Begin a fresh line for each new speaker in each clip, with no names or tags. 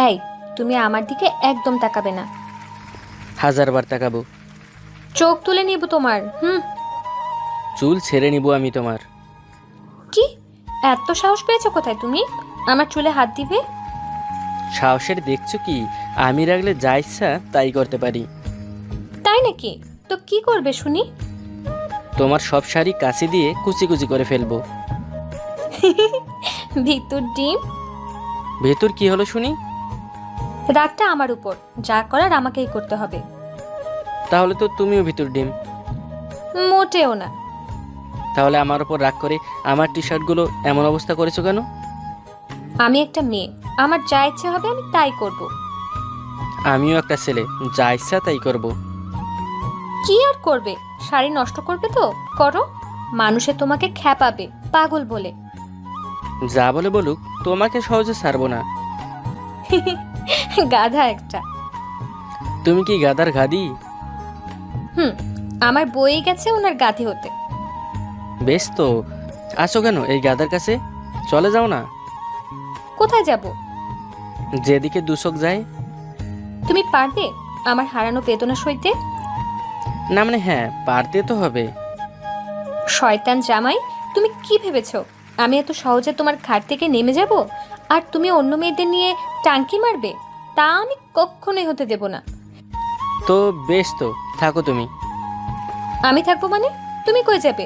এই, তুমি আমার দিকে একদম তাকাবে না।
1000বার তাকাবো।
চোখ তুলে নিব তোমার।
চুল ছেড়ে নিব আমি তোমার।
কি? এত সাহস পেয়েছো কোথায় তুমি আমার চুলে হাত দিবে?
সাহসের দেখছো কি? আমি রাখলে যা ইচ্ছা তাই করতে পারি।
তাই নাকি? তো কি করবে শুনি?
তোমার সব শাড়ি কাচি দিয়ে কুচি কুচি করে ফেলবো।
ভিতর ডিম।
ভেতর কি হলো শুনি?
রাগটা আমার উপর, যা করার আমাকেই করতে হবে।
তাহলে তো তুমিও ভিতর ডিম।
মোটেও না।
তাহলে আমার উপর রাগ করে আমার টি শার্টগুলো এমন অবস্থা করেছো কেন?
আমি একটা মেয়ে, আমার যা ইচ্ছে হবে আমি তাই করব।
আমিও একটা ছেলে, যা ইচ্ছা তাই করব।
কি আর করবে? শাড়ি নষ্ট করবে তো করো। মানুষে তোমাকে খ্যাপাবে পাগল বলে।
যা বলে বলুক, তোমাকে সহজে ছাড়বো না।
গাধা একটা।
তুমি কি গাদার গাদি?
হুম, আমার বই গেছে ওনার গাধি হতে।
বেশ তো, আসো কেন এই গাদার কাছে? চলে যাও না।
কোথায় যাব?
যেদিকে দুচোখ যায়।
তুমি পারবে আমার হারানো বেদনা সইতে?
না মানে হ্যাঁ, পারতে তো হবে।
শয়তান জামাই, তুমি কি ভেবেছো আমি এত সহজে তোমার ঘাট থেকে নেমে যাব আর তুমি অন্য মেয়েদের নিয়ে টাঙ্কি মারবে? তা আমি কখনোই হতে দেব না।
তো বেশ তো, থাকো তুমি।
আমি থাকবো মানে? তুমি কই যাবে?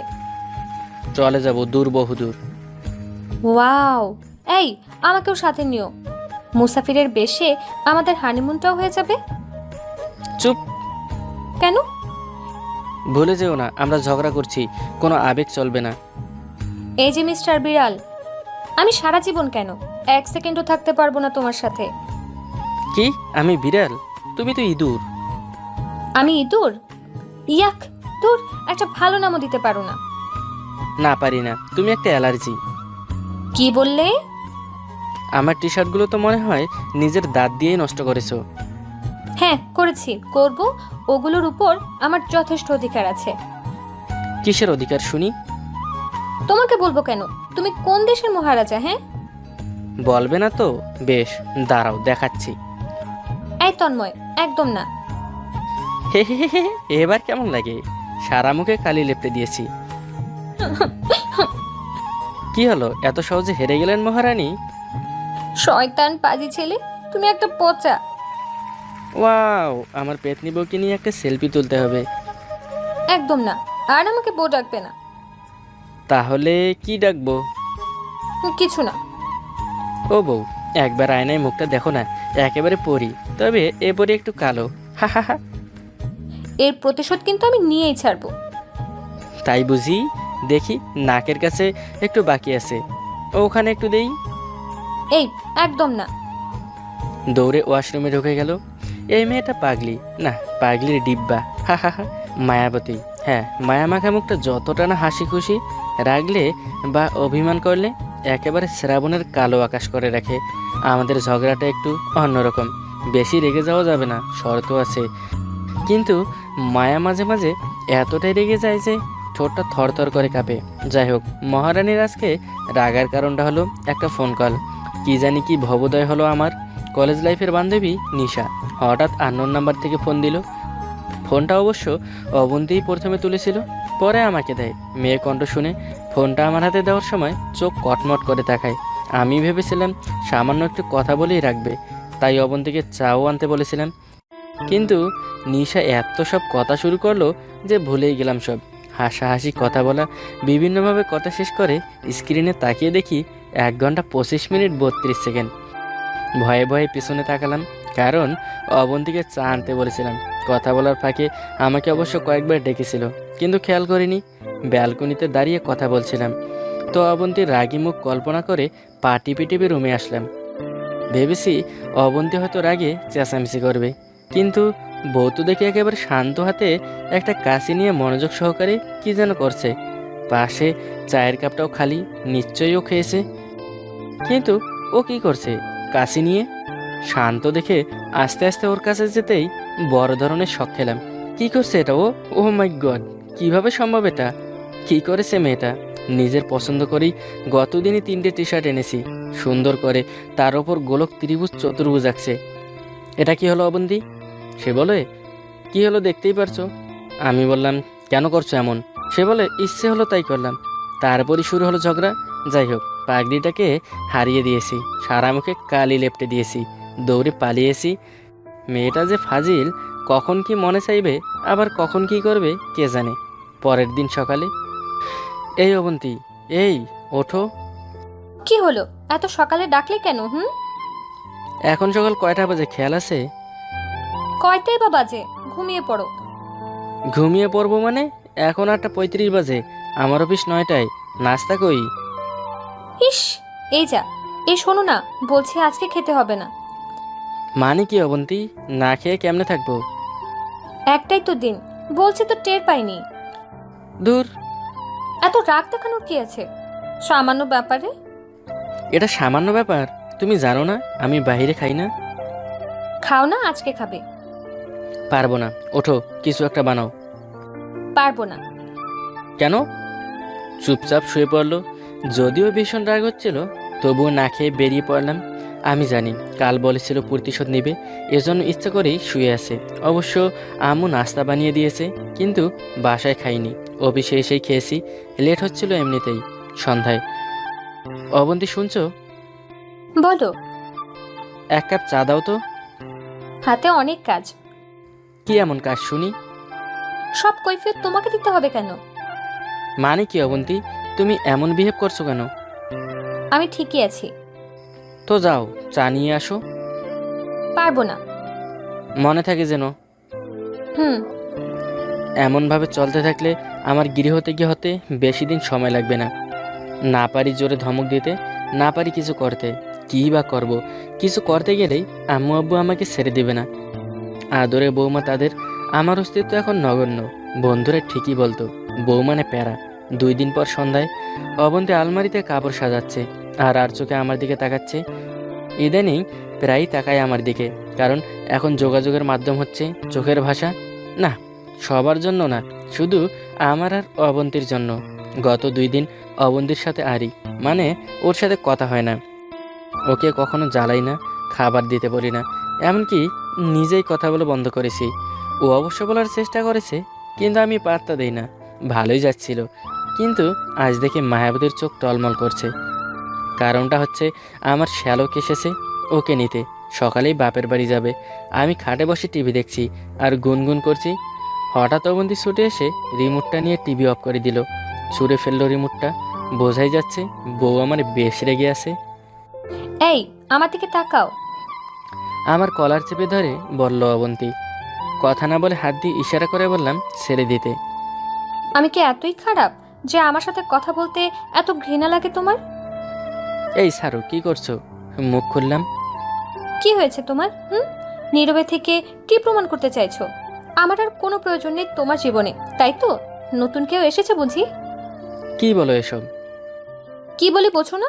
চলে যাব দূর, বহুদূর।
ওয়াও! এই, আমাকেও সাথে নিও। মুসাফিরের বেশে আমাদের হানিমুনটাও হয়ে যাবে।
চুপ!
কেন?
ভুলে যেও না আমরা ঝগড়া করছি, কোনো আবেগ চলবে না।
এই যে মিস্টার বিড়াল, আমি সারা জীবন কেন, এক সেকেন্ডও থাকতে পারবো না তোমার সাথে।
কি? আমি বিড়াল? তুমি তো ইঁদুর।
আমি ইঁদুর? ইয়াক! দূর, একটা ভালো নামও দিতে পারো না।
না পারি না, তুমি একটা অ্যালার্জি।
কি বললে?
আমার টি শার্টগুলো তো মনে হয় নিজের দাঁত দিয়েই নষ্ট করেছো।
হ্যাঁ করেছি, করব। ওগুলোর উপর আমার যথেষ্ট অধিকার আছে।
কিসের অধিকার শুনি?
তোমাকে বলবো কেন? তুমি কোন দেশের মহারাজা? হ্যাঁ,
বলবে না তো? বেশ, দাঁড়াও দেখাচ্ছি।
এই তন্ময়, একদম না।
হে হে হে হে, এবার কেমন লাগে? সারা মুখে কালি লেপটে দিয়েছি। কি হলো, এত সহজে হেরে গেলেন মহারানী?
শয়তান পাজি ছেলে, তুমি একটা পচা।
ওয়াও, আমার পেতনি বউকে নিয়ে একটা সেলফি তুলতে হবে।
একদম না। আর আমাকে বউ ডাকবে না।
তাহলে কি ডাকবো?
কিছু না।
ও বউ, একবার আয়নায় মুখটা দেখো না, একেবারে পরি, তবে এ পরি একটু কালো। হা হা হা।
এর প্রতিশোধ কিন্তু আমি নিয়েই ছাড়বো।
তাই বুঝি? দেখি, নাকের কাছে একটু বাকি আছে, ওখানে একটু দেই।
এই, একদম না।
দৌড়ে ওয়াশরুমে ঢুকে গেল। এই মেয়েটা পাগলি না, পাগলির ডিব্বা। হা হা হা। মায়াবতী। হ্যাঁ, মায়া মাখা মুখটা যতটা না হাসি খুশি, রাগলে বা অভিমান করলে একেবারে শ্রাবণের কালো আকাশ করে রাখে। আমাদের ঝগড়াটা একটু অন্যরকম, বেশি রেগে যাওয়া যাবে না, শর্ত আছে। কিন্তু মায়া মাঝে মাঝে এতটাই রেগে যায় যে ঠোঁটটা থরথর করে কাঁপে। যাই হোক, মহারানীর আজকে রাগার কারণটা হলো একটা ফোন কল। কি জানি কি ভবোদয় হলো আমার। কলেজ লাইফের বান্ধবী নিশা হঠাৎ আননোন নাম্বার থেকে ফোন দিল। ফোনটা অবশ্য অবন্তীই প্রথমে তুলেছিল, পরে আমাকে দেয়। মেয়ে কণ্ঠ শুনে ফোনটা আমার হাতে দেওয়ার সময় চোখ কটমট করে তাকায়। আমি ভেবেছিলাম সামান্য একটু কথা বলেই রাখবে, তাই অবন্তীকে চাও আনতে বলেছিলাম। কিন্তু নিশা এত সব কথা শুরু করলো যে ভুলেই গেলাম সব। হাসাহাসি কথা বলা, বিভিন্নভাবে কথা শেষ করে স্ক্রিনে তাকিয়ে দেখি 1 ঘন্টা 25 মিনিট 32 সেকেন্ড। ভয়ে ভয়ে পিছনে তাকালাম, কারণ অবন্তীকে চা আনতে বলেছিলাম। কথা বলার ফাঁকে আমাকে অবশ্য কয়েকবার ডেকেছিল, কিন্তু খেয়াল করিনি। ব্যালকনিতে দাঁড়িয়ে কথা বলছিলাম, তো অবন্তীর রাগী মুখ কল্পনা করে পা টিপে টিপে রুমে আসলাম। ভেবেছি অবন্তী হয়তো রাগে চেঁচামেচি করবে, কিন্তু বউ তো দেখে একেবারে শান্ত হাতে একটা কাশি নিয়ে মনোযোগ সহকারে কি যেন করছে। পাশে চায়ের কাপটাও খালি, নিশ্চয়ই ও খেয়েছে। কিন্তু ও কি করছে কাশি নিয়ে? শান্ত দেখে আস্তে আস্তে ওর কাছে যেতেই বড় ধরনের শখ খেলাম। কি করছে এটা ও? ও মাই গড, কিভাবে সম্ভব এটা? কি করেছে মেয়েটা? নিজের পছন্দ করেই গতদিনই 3টে টি শার্ট এনেছি, সুন্দর করে, তার ওপর গোলক ত্রিভুজ চতুর্ভুজ আঁকছে। এটা কি হলো অবন্তি? সে বলে, কি হলো দেখতেই পারছো। আমি বললাম, কেন করছো এমন? সে বলে, ইচ্ছে হলো তাই করলাম। তারপরই শুরু হলো ঝগড়া। যাই হোক, পাগড়িটাকে হারিয়ে দিয়েছি, সারা মুখে কালি লেপটে দিয়েছি, দৌড়ে পালিয়েছি। মেয়েটা যে ফাজিল, কখন কি মনে চাইবে আবার কখন কি করবে কে জানে। পরের দিন সকালে, এই অবন্তি, এই ওঠো।
কি হলো? এত সকালে ডাকলে কেন? হুম?
এখন সকাল কয়টা বাজে খেয়াল আছে?
কয়টাই বা বাজে? ঘুমিয়ে পড়ো।
ঘুমিয়ে পড়বো মানে? এখন 8:35 বাজে, আমার অফিস 9টায়। নাস্তা কই?
ইস, এই যা। এই শোনো না, বলছি আজকে খেতে হবে না।
মানে কি অবন্তি, না খেয়ে কেমনে থাকবো?
একটাই তো দিন, বলছি তো টের পাইনি।
দূর,
এত রাগ দেখানোর কি আছে সামান্য ব্যাপারে?
এটা সামান্য ব্যাপার? তুমি জানো না আমি বাইরে খাই না?
খাও না, আজকে খাবে।
পারবো না, ওঠো, কিছু একটা বানাও।
পারবো না।
কেন? চুপচাপ শুয়ে পড়লো। যদিও ভীষণ রাগ হচ্ছিল, তবুও না খেয়ে বেরিয়ে পড়লাম। আমি জানি কাল বলেছিল প্রতিশোধ নেবে, এজন্য ইচ্ছা করেই শুয়ে আছে। অবশ্য আম্মু নাস্তা বানিয়ে দিয়েছে, কিন্তু বাসায় খাইনি, অফিসে এসেই খেয়েছি। লেট হচ্ছিল এমনিতেই। সন্ধ্যায়, অবন্তি শুনছো?
বলো।
1 কাপ চা দাও তো।
হাতে অনেক কাজ।
কি এমন কাজ শুনি?
সব কৈফিয়ত তোমাকে দিতে হবে কেন?
মানে কি অবন্তি, তুমি এমন বিহেভ করছো কেন?
আমি ঠিকই আছি।
তো যাও, চা নিয়ে আসো।
পারবো না।
মনে থাকে যেন।
হুম।
এমনভাবে চলতে থাকলে আমার গৃহ থেকে হতে বেশি দিন সময় লাগবে না। না পারি জোরে ধমক দিতে, না পারি কিছু করতে। কী বা করব? কিছু করতে গেলেই আম্মু আব্বু আমাকে ছেড়ে দেবে না। আদরে বৌমা তাদের, আমার অস্তিত্ব এখন নগণ্য। বন্ধুরা ঠিকই বলতো, বউ মানে প্যারা। 2 দিন পর সন্ধ্যায়, অবন্তি আলমারিতে কাপড় সাজাচ্ছে আর চোখে আমার দিকে তাকাচ্ছে। ইদানিং প্রায়ই তাকায় আমার দিকে, কারণ এখন যোগাযোগের মাধ্যম হচ্ছে চোখের ভাষা। না, সবার জন্য না, শুধু আমার আর অবন্তীর জন্য। গত 2 দিন অবন্তীর সাথে আরি, মানে ওর সাথে কথা হয় না। ওকে কখনো জ্বালাই না, খাবার দিতে বলি না, এমনকি নিজেই কথা বলে বন্ধ করেছি। ও অবশ্য বলার চেষ্টা করেছে, কিন্তু আমি পাত্তা দেই না। ভালোই যাচ্ছিল, কিন্তু আজ দেখি মায়াবতীর চোখ টলমল করছে। কারণটা হচ্ছে, আমার শ্যালক এসেছে ওকে নিতে। সকালেই বাপের বাড়ি যাবে। আমি খাটে বসে টিভি দেখছি আর গুনগুন করছি। হঠাৎ অবন্তি ছুটে এসে রিমোটটা নিয়ে টিভি অফ করে দিল। ছুঁড়ে ফেললো রিমোটটা। বোঝাই যাচ্ছে বউ আমার বেশ রেগে আছে।
এই, আমার দিকে তাকাও।
আমার কলার চেপে ধরে বলল অবন্তি। কথা না বলে হাত দিয়ে ইশারা করে বললাম ছেড়ে দিতে।
আমি কি এতই খারাপ যে আমার সাথে কথা বলতে এত ঘৃণা লাগে তোমার?
এই সারু, কি করছো? মুখ খুললাম।
কি হয়েছে তোমার? হুম? নীরবে থেকে কি প্রমাণ করতে চাইছো? আমার আর কোনো প্রয়োজন নেই তোমার জীবনে, তাই তো? নতুন কেউ এসেছে বুঝি?
কি বলো এসব?
কি বলি বোঝো না?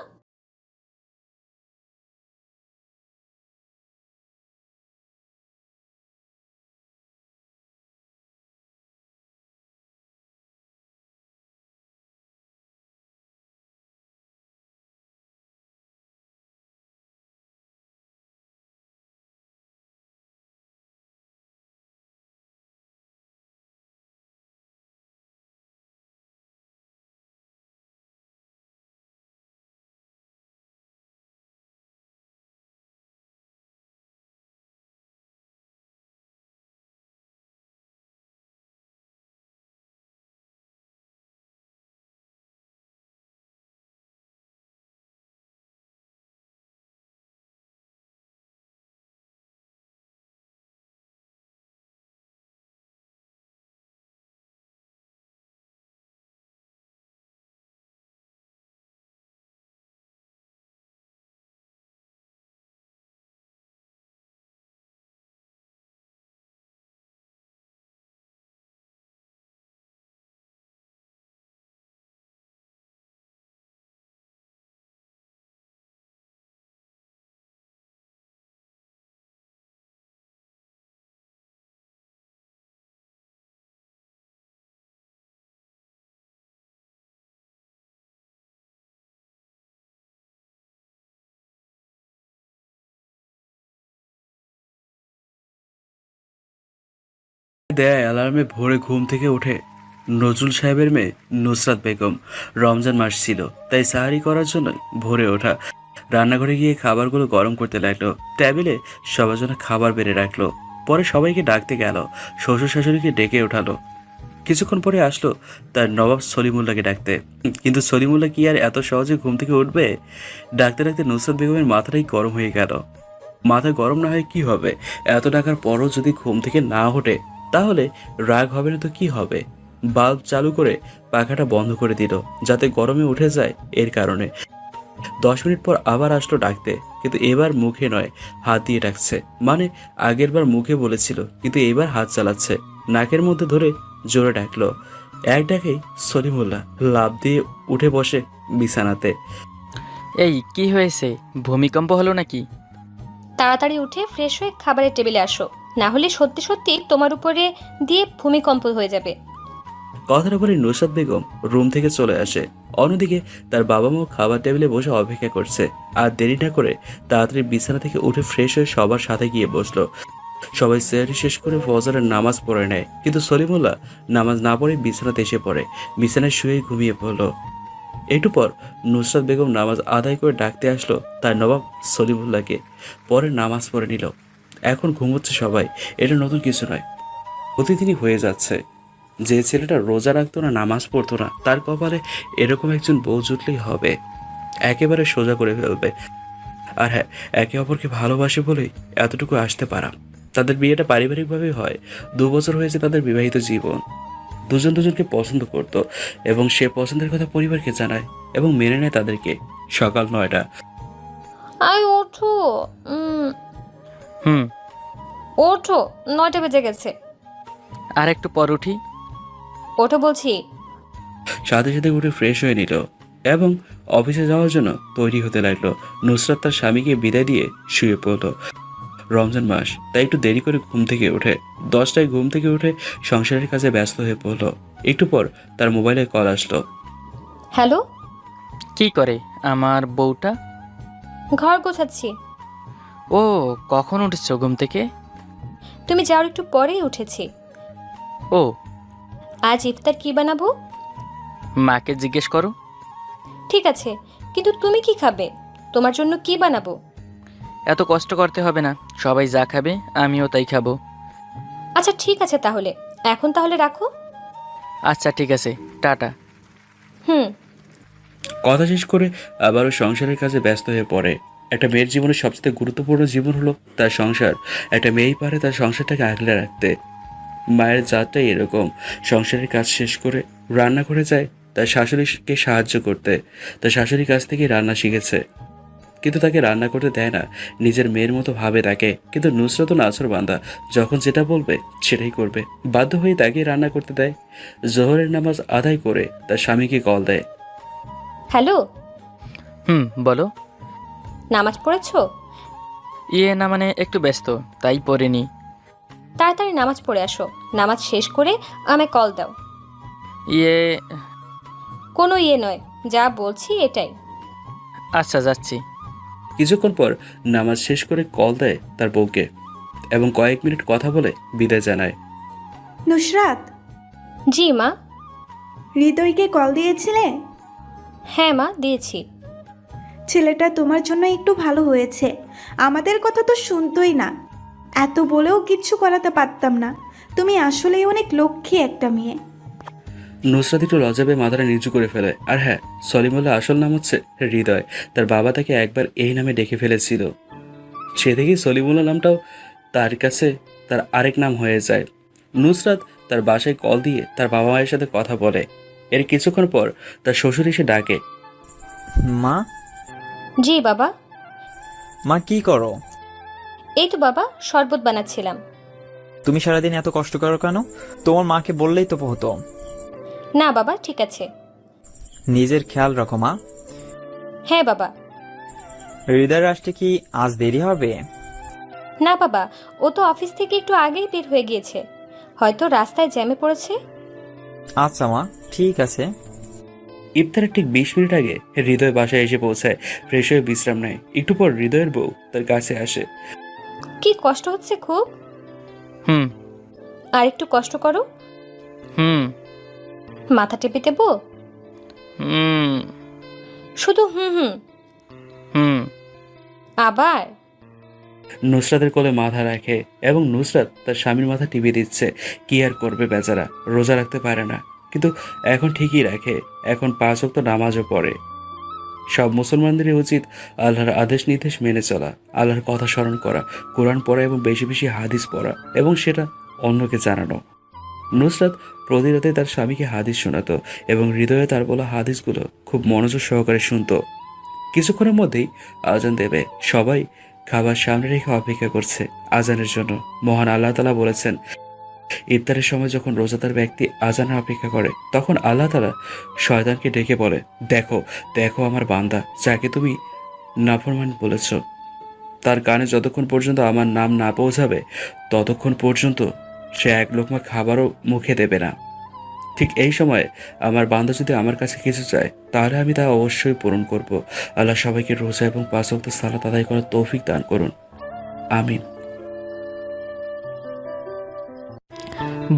দেয়া অ্যালার্মে ভোরে ঘুম থেকে উঠে নজরুল সাহেবের মেয়ে নুসরাত বেগম। রমজান মাস ছিল, তাই সাহারি করার জন্য ভোরে ওঠা। রান্নাঘরে গিয়ে খাবারগুলো গরম করতে লাগলো, টেবিলে সবার জন্য খাবার বেড়ে রাখলো। পরে সবাইকে ডাকতে গেল, শ্বশুর শাশুড়িকে ডেকে ওঠালো। কিছুক্ষণ পরে আসলো তার নবাব সলিমুল্লাহকে ডাকতে, কিন্তু সলিমুল্লাহ কি আর এত সহজে ঘুম থেকে উঠবে? ডাকতে ডাকতে নুসরাত বেগমের মাথাটাই গরম হয়ে গেল। মাথা গরম না হয় কি হবে, এত টাকার পরও যদি ঘুম থেকে না ওঠে তাহলে রাগ হবে না তো কি হবে? বাল্ব চালু করে পাখাটা বন্ধ করে দিল যাতে গরমে উঠে যায়। এর কারণে 10 মিনিট পর আবার আসলো ডাকতে, কিন্তু এবার মুখে নয় হাত দিয়ে ডাকছে। মানে আগেরবার মুখে বলেছিল, কিন্তু এবার হাত চালাচ্ছে। নাকের মধ্যে ধরে জোরে ডাকলো। এক ডাকেই সলিমুল্লাহ লাফ দিয়ে উঠে বসে বিছানাতে।
এই কি হয়েছে, ভূমিকম্প হলো নাকি?
তাড়াতাড়ি উঠে ফ্রেশ হয়ে খাবারের টেবিলে আসো, না হলে সত্যি সত্যি তোমার উপরে দিয়ে ভূমিকম্প হয়ে যাবে।
কথার পরে নুসরাত বেগম রুম থেকে চলে আসে। অন্যদিকে তার বাবা মাও খাবার টেবিলে বসে অপেক্ষা করছে। আর দেরি না করে তাড়াতাড়ি বিছানা থেকে উঠে ফ্রেশ হয়ে সবার সাথে গিয়ে বসলো। সবাই সেহরি শেষ করে ফজরের নামাজ পড়ে নেয়, কিন্তু সলিমুল্লাহ নামাজ না পড়ে বিছানাতে এসে পড়ে। বিছানায় শুয়ে ঘুমিয়ে পড়লো। একটু পর নুসরাত বেগম নামাজ আদায় করে ডাকতে আসলো তার নবাব সলিমুল্লাহকে। পরে নামাজ পড়ে নিল। এখন ঘুমোচ্ছে সবাই, এটা নতুন কিছু নয়, প্রতিদিনই হয়ে যাচ্ছে। যে ছেলেটা রোজা রাখতো না, নামাজ পড়তো না, তার কপালে এরকম একজন বউ জুটলেই হবে, একেবারে সোজা করে ফেলবে। আর হ্যাঁ, একে অপরকে ভালোবাসে বলেই এতটুকু আসতে পারা। তাদের বিয়েটা পারিবারিকভাবেই হয়। 2 বছর হয়েছে তাদের বিবাহিত জীবন। দুজন দুজনকে পছন্দ করত এবং সে পছন্দের কথা পরিবারকে জানায় এবং মেনে নেয় তাদেরকে। সকাল 9টা।
আয় ওঠো,
হুম,
ওঠো, 9টা বেজে গেছে।
আর একটু পর উঠি।
ওঠো বলছি।
সাথে সাথে উঠে ফ্রেশ হয়ে নিল এবং অফিসে যাওয়ার জন্য তৈরি হতে লাগলো। নুসরাত তার স্বামীকে বিদায় দিয়ে শুয়ে পড়ল। রমজান মাস, তাই একটু দেরি করে ঘুম থেকে ওঠে। 10টায় ঘুম থেকে উঠে সংসারের কাজে ব্যস্ত হয়ে পড়ল। একটু পর তার মোবাইলে কল আসলো।
হ্যালো,
কি করে আমার বউটা?
ঘর গোছাচ্ছি।
ও, কখন উঠেছো ঘুম থেকে?
তুমি যাওয়ার একটু পরেই উঠেছি।
ও,
আজ ইফতার কি বানাবো?
মাকে জিজ্ঞেস করো।
ঠিক আছে, কিন্তু তুমি কি খাবে? তোমার জন্য কি বানাবো?
এত কষ্ট করতে হবে না, সবাই যা খাবে আমিও তাই খাবো।
আচ্ছা ঠিক আছে, তাহলে এখন তাহলে রাখো।
আচ্ছা ঠিক আছে, টাটা।
হুম।
কথা শেষ করে আবারও সংসারের কাজে ব্যস্ত হয়ে পড়ে। একটা মেয়ের জীবনের সবচেয়ে গুরুত্বপূর্ণ জীবন হলো তার সংসার। একটা মেয়েই পারে তার সংসারটাকে আগলে রাখতে। মায়ের জাতটাই এরকম, সংসারের কাজ শেষ করে রান্না করে যায় তার শাশুড়িকে সাহায্য করতে। তার শাশুড়ির কাছ থেকে রান্না শিখেছে, কিন্তু তাকে রান্না করতে দেয় না, নিজের মেয়ের মতো ভাবে তাকে। কিন্তু নুসরাত নাছোড়বান্দা, যখন যেটা বলবে সেটাই করবে। বাধ্য হয়ে তাকে রান্না করতে দেয়। জোহরের নামাজ আদায় করে তার স্বামীকে কল দেয়।
হ্যালো,
হুম, বলো।
নামাজ পড়েছো?
না মানে একটু ব্যস্ত, তাই পড়িনি।
তাড়াতাড়ি নামাজ পড়ে আসো, নামাজ শেষ করে আমায় কল দাও।
ইয়ে
কোনো ইয়ে নয়, যা বলছি এটাই।
আচ্ছা, যাচ্ছি।
কিছুক্ষণ পর নামাজ শেষ করে কল দেয় তার বউকে এবং কয়েক মিনিট কথা বলে বিদায় জানায়।
নুসরাত,
জি মা।
হৃদয়কে কল দিয়েছিলে?
হ্যাঁ মা, দিয়েছি।
ছেলেটা তোমার জন্য একটু ভালো হয়েছে, আমাদের কথা তো শুনতোই না। এত বলেও কিচ্ছু করাতে পারতাম না। তুমি আসলেই অনেক লক্ষ্মী একটা মেয়ে।
নুসরাত একটু লজ্জা পেয়ে মাথাটা নিচু করে ফেলে। আর হ্যাঁ, সলিমুল্লাহ আসল নাম হচ্ছে হৃদয়। তার বাবা তাকে একবার এই নামে ডেকে ফেলেছিল। সে থেকেই সলিমুল্লাহ নামটাও তার কাছে তার আরেক নাম হয়ে যায়। নুসরাত তার বাসায় কল দিয়ে তার বাবা মায়ের সাথে কথা বলে। এর কিছুক্ষণ পর তার শ্বশুর এসে ডাকে।
মা,
জি বাবা।
মা কি করো?
এই তো বাবা, শরবত বানাচ্ছিলাম।
তুমি সারাদিন এত কষ্ট করো কেন? তোমার মাকে বললেই তো হতো।
না বাবা, ঠিক আছে।
নিজের খেয়াল রাখো মা।
হ্যাঁ বাবা।
হৃদয়ের আসতে কি আজ দেরি হবে?
না বাবা, ও তো অফিস থেকে একটু আগেই বের হয়ে গিয়েছে, হয়তো রাস্তায় জ্যামে পড়েছে।
আচ্ছা মা, ঠিক আছে।
ইফতারের ঠিক 20 মিনিট আগে হৃদয় বাসায় এসে পৌঁছায়। ফ্রেশ হয়ে বিশ্রাম নেয়। একটু পর হৃদয়ের বউ তার কাছে আসে।
কি কষ্ট হচ্ছে খুব?
হুম।
আর একটু কষ্ট করো।
হুম
মাথা টেপে দেবো?
হুম
শুধু হুম হুম।
হুম
আবার?
নুসরাতের কোলে মাথা রাখে এবং নুসরাত তার স্বামীর মাথা টিপে দিচ্ছে। কি আর করবে বেচারা, রোজা রাখতে পারে না, কিন্তু এখন ঠিকই রাখে। এখন 5 ওয়াক্ত নামাজও পড়ে। সব মুসলমানদেরই উচিত আল্লাহর আদেশ নির্দেশ মেনে চলা, আল্লাহর কথা স্মরণ করা, কোরআন পড়া এবং বেশি বেশি হাদিস পড়া এবং সেটা অন্যকে জানানো। নুসরাত প্রতি রাতে তার স্বামীকে হাদিস শোনাতো এবং হৃদয়ে তার বলা হাদিসগুলো খুব মনোযোগ সহকারে শুনতো। কিছুক্ষণের মধ্যেই আজান দেবে। সবাই খাবার সামনে রেখে অপেক্ষা করছে আজানের জন্য। মহান আল্লাহ তাআলা বলেছেন, ইফতারের সময় যখন রোজাদার ব্যক্তি আজানের অপেক্ষা করে তখন আল্লাহ তাআলা শয়তানকে ডেকে বলে, দেখো দেখো আমার বান্দা যাকে তুমি নাফরমান বলেছ, তার কানে যতক্ষণ পর্যন্ত আমার নাম না পৌঁছাবে ততক্ষণ পর্যন্ত সে এক লোকমা খাবারও মুখে দেবে না। ঠিক এই সময়ে আমার বান্দা যদি আমার কাছে কিছু চায় তাহলে আমি তা অবশ্যই পূরণ করব। আল্লাহ সবাইকে রোজা এবং 5 ওয়াক্ত সালাত আদায় করার তৌফিক দান করুন, আমিন।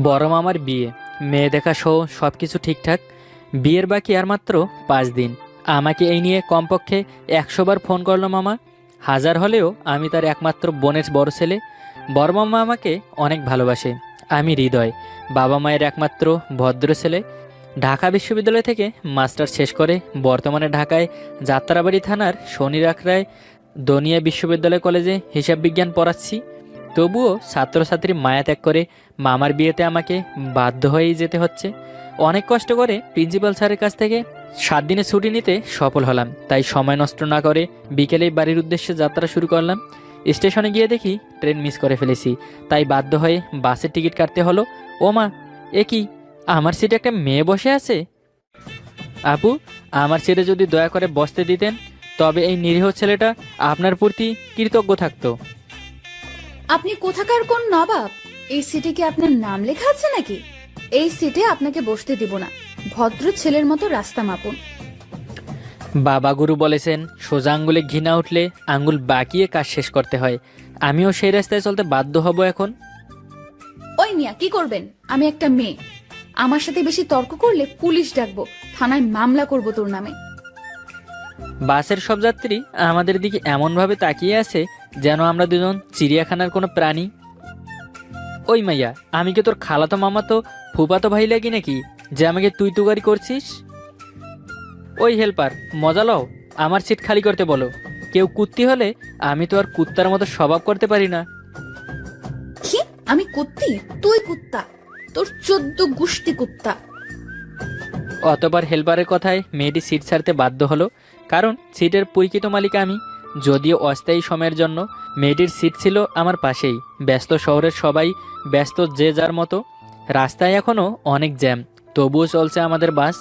বড় মামার বিয়ে, মেয়ে দেখা সহ সব কিছু ঠিকঠাক। বিয়ের বাকি আর মাত্র 5 দিন। আমাকে এই নিয়ে কমপক্ষে 100 বার ফোন করলো মামা। হাজার হলেও আমি তার একমাত্র বোনের বড় ছেলে। বড় মামা আমাকে অনেক ভালোবাসে। আমি হৃদয়, বাবা মায়ের একমাত্র ভদ্র ছেলে। ঢাকা বিশ্ববিদ্যালয় থেকে মাস্টার শেষ করে বর্তমানে ঢাকায় যাত্রাবাড়ি থানার শনির আখড়ায় দনিয়া বিশ্ববিদ্যালয় কলেজে হিসাব বিজ্ঞান পড়াচ্ছি। তবুও ছাত্রছাত্রী মায়া ত্যাগ করে মামার বিয়েতে আমাকে বাধ্য হয়েই যেতে হচ্ছে। অনেক কষ্ট করে প্রিন্সিপাল স্যারের কাছ থেকে 7 দিনের ছুটি নিতে সফল হলাম। তাই সময় নষ্ট না করে বিকেলেই বাড়ির উদ্দেশ্যে যাত্রা শুরু করলাম। স্টেশনে গিয়ে দেখি ট্রেন মিস করে ফেলেছি। তাই বাধ্য হয়ে বাসের টিকিট কাটতে হলো। ও মা, এ কি, আমার সিটে একটা মেয়ে বসে আছে। আপু, আমার সিটে যদি দয়া করে বসতে দিতেন তবে এই নিরীহ ছেলেটা আপনার প্রতি কৃতজ্ঞ থাকতো।
আপনি কোথাকার কোন নবাব? এই সিটে কি আপনার নাম লেখা আছে নাকি? এই সিটে আপনাকে বসতে দিব না। ভদ্র ছেলের মতো রাস্তা মাপুন।
বাবা গুরু বলেছেন, সোজা আঙ্গুলে ঘৃণা উঠলে আঙ্গুল বাঁকিয়ে কাজ শেষ করতে হয়। আমিও সেই রাস্তায় চলতে বাধ্য হব এখন।
ওই মিয়া, কি করবেন? আমি একটা মেয়ে। আমার সাথে বেশি তর্ক করলে পুলিশ ডাকবো, থানায় মামলা করব তোর নামে।
বাসের সব যাত্রী আমাদের দিকে এমনভাবে তাকিয়ে আছে যেন আমরা দুজন চিড়িয়াখানার কোনো প্রাণী। ওই মাইয়া, আমি কি তোর খালাতো মামা তো ফুপাতো ভাই লাগি নাকি যে আমাকে তুই তুগারি করছিস? ওই হেল্পার, মজা লও, আমার সিট খালি করতে বলো। কেউ কুত্তি হলে আমি তো আর কুত্তার মতো স্বভাব করতে পারি না।
কি? আমি কুত্তি? তুই কুত্তা? তোর 14 গুষ্টি কুত্তা।
অতবার হেল্পারের কথায় মেয়েটি সিট ছাড়তে বাধ্য হলো, কারণ সিটের পরিচিত মালিক আমি। যদিও অস্থায়ী সময়ের জন্য। মেয়েটির সিট ছিল আমার পাশেই। ব্যস্ত শহরের সবাই ব্যস্ত যে যার মতো। রাস্তায় এখনও অনেক জ্যাম, তবুও চলছে আমাদের বাস।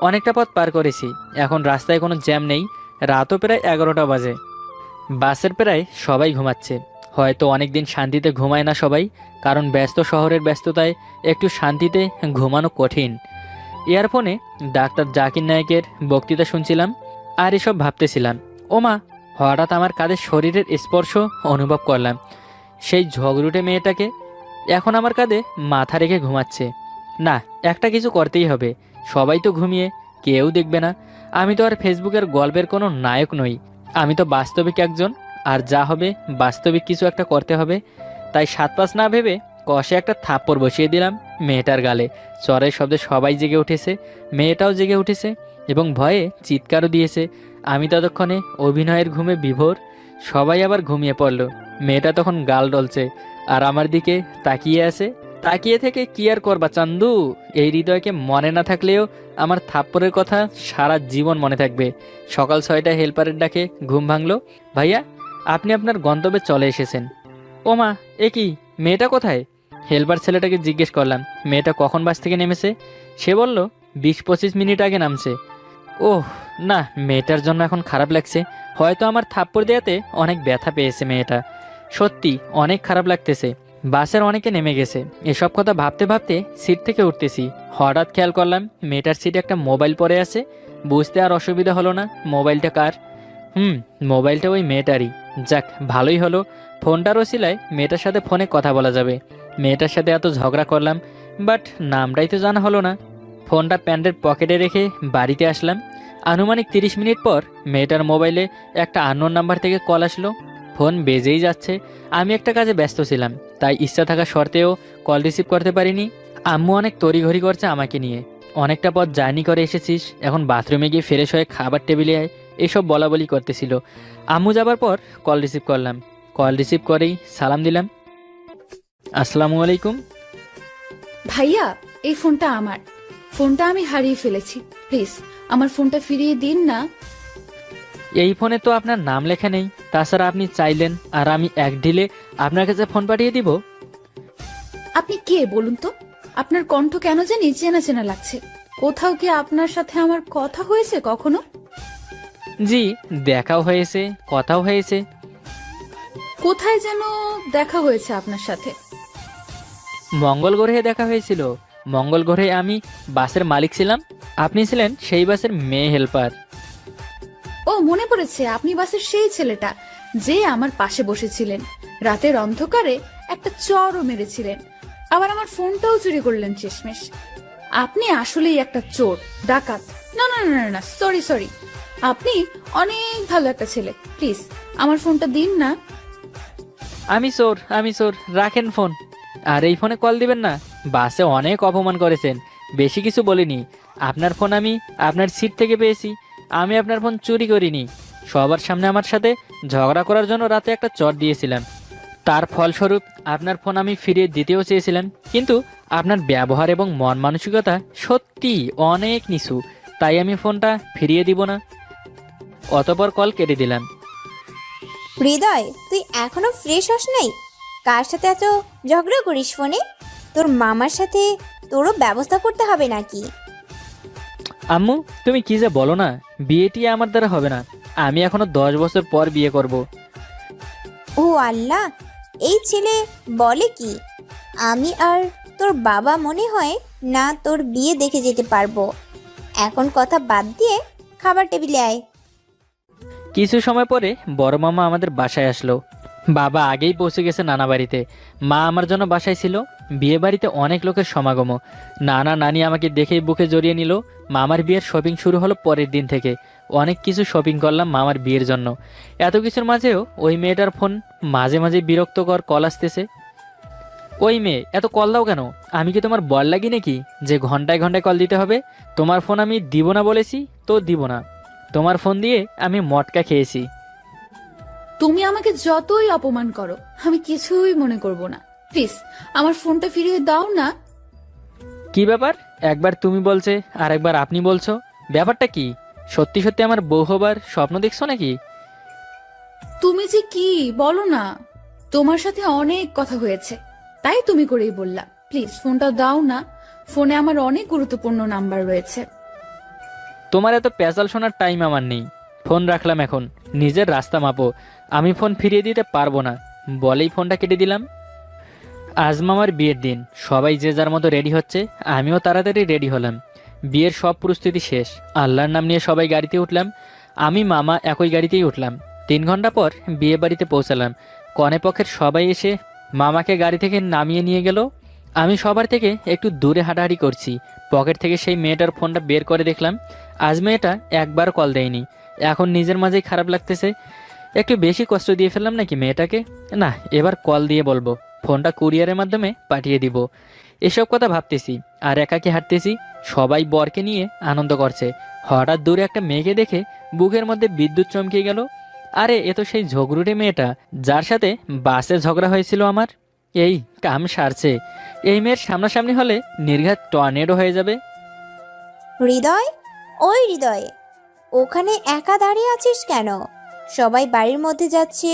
অনেকটা পথ পার করেছি, এখন রাস্তায় কোনো জ্যাম নেই। রাতও প্রায় 11টা বাজে। বাসের প্রায় সবাই ঘুমাচ্ছে। হয়তো অনেক দিন শান্তিতে ঘুমায় না সবাই, কারণ ব্যস্ত শহরের ব্যস্ততায় একটু শান্তিতে ঘুমানো কঠিন। ইয়ারফোনে ডাক্তার জাকির নায়েকের বক্তৃতা শুনছিলাম আর এসব ভাবতেছিলাম। ওমা, হঠাৎ আমার কাঁধে শরীরের স্পর্শ অনুভব করলাম। সেই ঝগড়ুটে মেয়েটাকে এখন আমার কাঁধে মাথা রেখে ঘুমাচ্ছে। না, একটা কিছু করতেই হবে। সবাই তো ঘুমিয়ে, কেউ দেখবে না। আমি তো আর ফেসবুকের গল্পের কোনো নায়ক নই। আমি তো বাস্তবিক একজন, আর যা হবে বাস্তবিক কিছু একটা করতে হবে। তাই 7-5 না ভেবে কষে একটা থাপ্পড় বসিয়ে দিলাম মেয়েটার গালে। চরের শব্দে সবাই জেগে উঠেছে, মেয়েটাও জেগে উঠেছে এবং ভয়ে চিৎকারও দিয়েছে। আমি ততক্ষণে অভিনয়ের ঘুমে বিভোর। সবাই আবার ঘুমিয়ে পড়ল। মেয়েটা তখন গাল ডলছে আর আমার দিকে তাকিয়ে আছে। তাকিয়ে থেকে কি আর করবা চান্দু? এই হৃদয়কে মনে না থাকলেও আমার থাপ্পড়ের কথা সারা জীবন মনে থাকবে। সকাল 6টায় হেল্পারের ডাকে ঘুম ভাঙলো। ভাইয়া, আপনি আপনার গন্তব্যে চলে এসেছেন। ওমা, এ কি, মেয়েটা কোথায়? হেল্পার ছেলেটাকে জিজ্ঞেস করলাম মেয়েটা কখন বাস থেকে নেমেছে। সে বলল 20-25 মিনিট আগে নামছে। ওহ না, মেয়েটার জন্য এখন খারাপ লাগছে। হয়তো আমার থাপ্পড় দেওয়াতে অনেক ব্যথা পেয়েছে মেয়েটা। সত্যি অনেক খারাপ লাগতেছে। বাসের অনেকে নেমে গেছে। এসব কথা ভাবতে ভাবতে সিট থেকে উঠতেছি। হঠাৎ খেয়াল করলাম মেয়েটার সিটে একটা মোবাইল পড়ে আছে। বুঝতে আর অসুবিধা হলো না মোবাইলটা কার। মোবাইলটা ওই মেয়েটারই। যাক, ভালোই হলো, ফোনটার ওসিলায় মেয়েটার সাথে ফোনে কথা বলা যাবে। মেয়েটার সাথে এত ঝগড়া করলাম, বাট নামটাই তো জানা হলো না। ফোনটা প্যান্টের পকেটে রেখে বাড়িতে আসলাম। আনুমানিক 30 মিনিট পর মেয়েটার মোবাইলে একটা আননোন নাম্বার থেকে কল আসলো। ফোন বেজেই যাচ্ছে। আমি একটা কাজে ব্যস্ত ছিলাম, তাই ইচ্ছা থাকা সত্ত্বেও কল রিসিভ করতে পারিনি। আম্মু অনেক তড়িঘড়ি করছে আমাকে নিয়ে। অনেকটা পথ জার্নি করে এসেছিস, এখন বাথরুমে গিয়ে ফ্রেশ হয়ে খাবার টেবিলে আয়, এসব বলা বলি করতেছিল। আম্মু যাবার পর কল রিসিভ করলাম। কল রিসিভ করেই সালাম দিলাম, আসসালামু আলাইকুম।
ভাইয়া, এই ফোনটা আমার। ফোনটা আমি হারিয়ে ফেলেছি, প্লিজ আমার ফোনটা ফিরিয়ে দিন না।
এই ফোনে তো আপনার নাম লেখা নেই, তাছাড়া আপনি চাইলেন আর আমি এক ঢিলে আপনার কাছে ফোন পাঠিয়ে দিব।
আপনি কে বলুন তো? আপনার কণ্ঠ কেন জানি চেনা চেনা লাগছে। কোথাও কি আপনার সাথে আমার কথা হয়েছে কখনো?
জি, দেখাও হয়েছে, কথাও হয়েছে।
কোথায় যেন দেখা হয়েছে আপনার সাথে?
মঙ্গল গ্রহে দেখা হয়েছিল। মঙ্গল গ্রহে আমি বাসের মালিক ছিলাম, আপনি ছিলেন সেই বাসের মেয়ে হেল্পার।
ও, মনে পড়েছে, আপনি বাসের সেই ছেলেটা যে আমার পাশে বসেছিলেন। রাতের অন্ধকারে একটা চরও মেরেছিলেন, আবার আমার ফোনটাও চুরি করলেন শেষমেশ। আপনি আসলেই একটা চোর, ডাকাত। না না না না, সরি সরি, আপনি অনেক ভালো একটা ছেলে। প্লিজ আমার ফোনটা দিন না।
আমি চোর, রাখেন ফোন। আর এই ফোনে কল দিবেন না। বাসে অনেক অপমান করেছেন, বেশি কিছু বলিনি। আপনার ফোন আমি আপনার সিট থেকে পেয়েছি, আমি আপনার ফোন চুরি করিনি। সবার সামনে আমার সাথে ঝগড়া করার জন্য রাতে একটা চট দিয়েছিলাম, তার ফলস্বরূপ আপনার ফোন আমি ফিরিয়ে দিতেও চেয়েছিলাম, কিন্তু আপনার ব্যবহার এবং মন মানসিকতা সত্যি অনেক নিচু, তাই আমি ফোনটা ফিরিয়ে দিব না। অতপর কল কেটে দিলাম।
হৃদয়, তুই এখনো ফ্রেশ হস নাই? কার সাথে এত ঝগড়া করিস ফোনে? তোর মামার সাথে তোরও ব্যবস্থা করতে হবে নাকি?
আম্মু, তুমি কি যে বলো না, বিয়েটি আমার দ্বারা হবে না। আমি এখনো 10 বছর পর বিয়ে করব।
ও আল্লাহ, এই ছেলে বলে কি? আমি আর তোর বাবা মনে হয় না তোর বিয়ে দেখে যেতে পারবো। এখন কথা বাদ দিয়ে খাবার টেবিলে আয়।
কিছু সময় পরে বড় মামা আমাদের বাসায় আসলো। বাবা আগেই পৌঁছে গেছে নানা বাড়িতে, মা আমার জন্য বাসায় ছিল। বিয়ে বাড়িতে অনেক লোকের সমাগম। নানা নানি আমাকে দেখেই বুকে জড়িয়ে নিল। মামার বিয়ের শপিং শুরু হলো পরের দিন থেকে। অনেক কিছু শপিং করলাম মামার বিয়ের জন্য। এত কিছুর মাঝেও ওই মেয়েটার ফোন মাঝে মাঝে বিরক্তকর কল আসতেছে। ওই মেয়ে, এত কল দাও কেন? আমি কি তোমার বল লাগি নাকি যে ঘন্টায় ঘন্টায় কল দিতে হবে? তোমার ফোন আমি দিব না বলেছি তো দিব না। তোমার ফোন দিয়ে আমি মটকা খেয়েছি।
তুমি আমাকে যতই অপমান করো আমি কিছুই মনে করব না। প্লিজ আমার ফোনটা ফিরিয়ে দাও না।
কি ব্যাপার? একবার তুমি বলছে আর একবার আপনি বলছো, ব্যাপারটা কি? সত্যি সত্যি আমার বউ হবার স্বপ্ন দেখছো নাকি?
তুমি যে কি বলো না, তোমার সাথে অনেক কথা হয়েছে, তাই তুমি করেই বললাম। প্লিজ ফোনটা দাও না, ফোনে আমার অনেক গুরুত্বপূর্ণ নাম্বার রয়েছে।
তোমার এত পেঁচাল শোনার টাইম আমার নেই। ফোন রাখলাম এখন, নিজের রাস্তা মাপো। আমি ফোন ফিরিয়ে দিতে পারবো না বলেই ফোনটা কেটে দিলাম। আজ মামার বিয়ের দিন, সবাই যে যার মতো রেডি হচ্ছে, আমিও তাড়াতাড়ি রেডি হলাম। বিয়ের সব প্রস্তুতি শেষ। আল্লাহর নাম নিয়ে সবাই গাড়িতে উঠলাম। আমি মামা একই গাড়িতেই উঠলাম। 3 ঘন্টা পর বিয়ে বাড়িতে পৌঁছালাম। কনে পক্ষের সবাই এসে মামাকে গাড়ি থেকে নামিয়ে নিয়ে গেল। আমি সবার থেকে একটু দূরে হাঁটাহাঁটি করছি। পকেট থেকে সেই মেয়েটার ফোনটা বের করে দেখলাম, আজ মেয়েটা একবার কল দেয়নি। এখন নিজের মাঝেই খারাপ লাগতেছে। একটু বেশি কষ্ট দিয়ে ফেললাম নাকি মেয়েটাকে? না, এবার কল দিয়ে বলবো, ফোনটা কুরিয়ারের মাধ্যমে পাঠিয়ে দিব। এসব কথা ভাবতেছি আর একাকি হাঁটতেছি। সবাই বরকে নিয়ে আনন্দ করছে। হঠাৎ দূরে একটা মেয়েকে দেখে বুকের মধ্যে বিদ্যুৎ চমকে গেল। আরে, এ তো সেই ঝগড়ুটে মেয়েটা যার সাথে বাসে ঝগড়া হয়েছিল আমার। এই কাম সারছে। এই মেয়ের সামনাসামনি হলে নির্ঘাত টর্নেডো হয়ে যাবে।
হৃদয়, ওই হৃদয়, ওখানে একা দাঁড়িয়ে আছিস কেন? সবাই বাড়ির মধ্যে যাচ্ছে,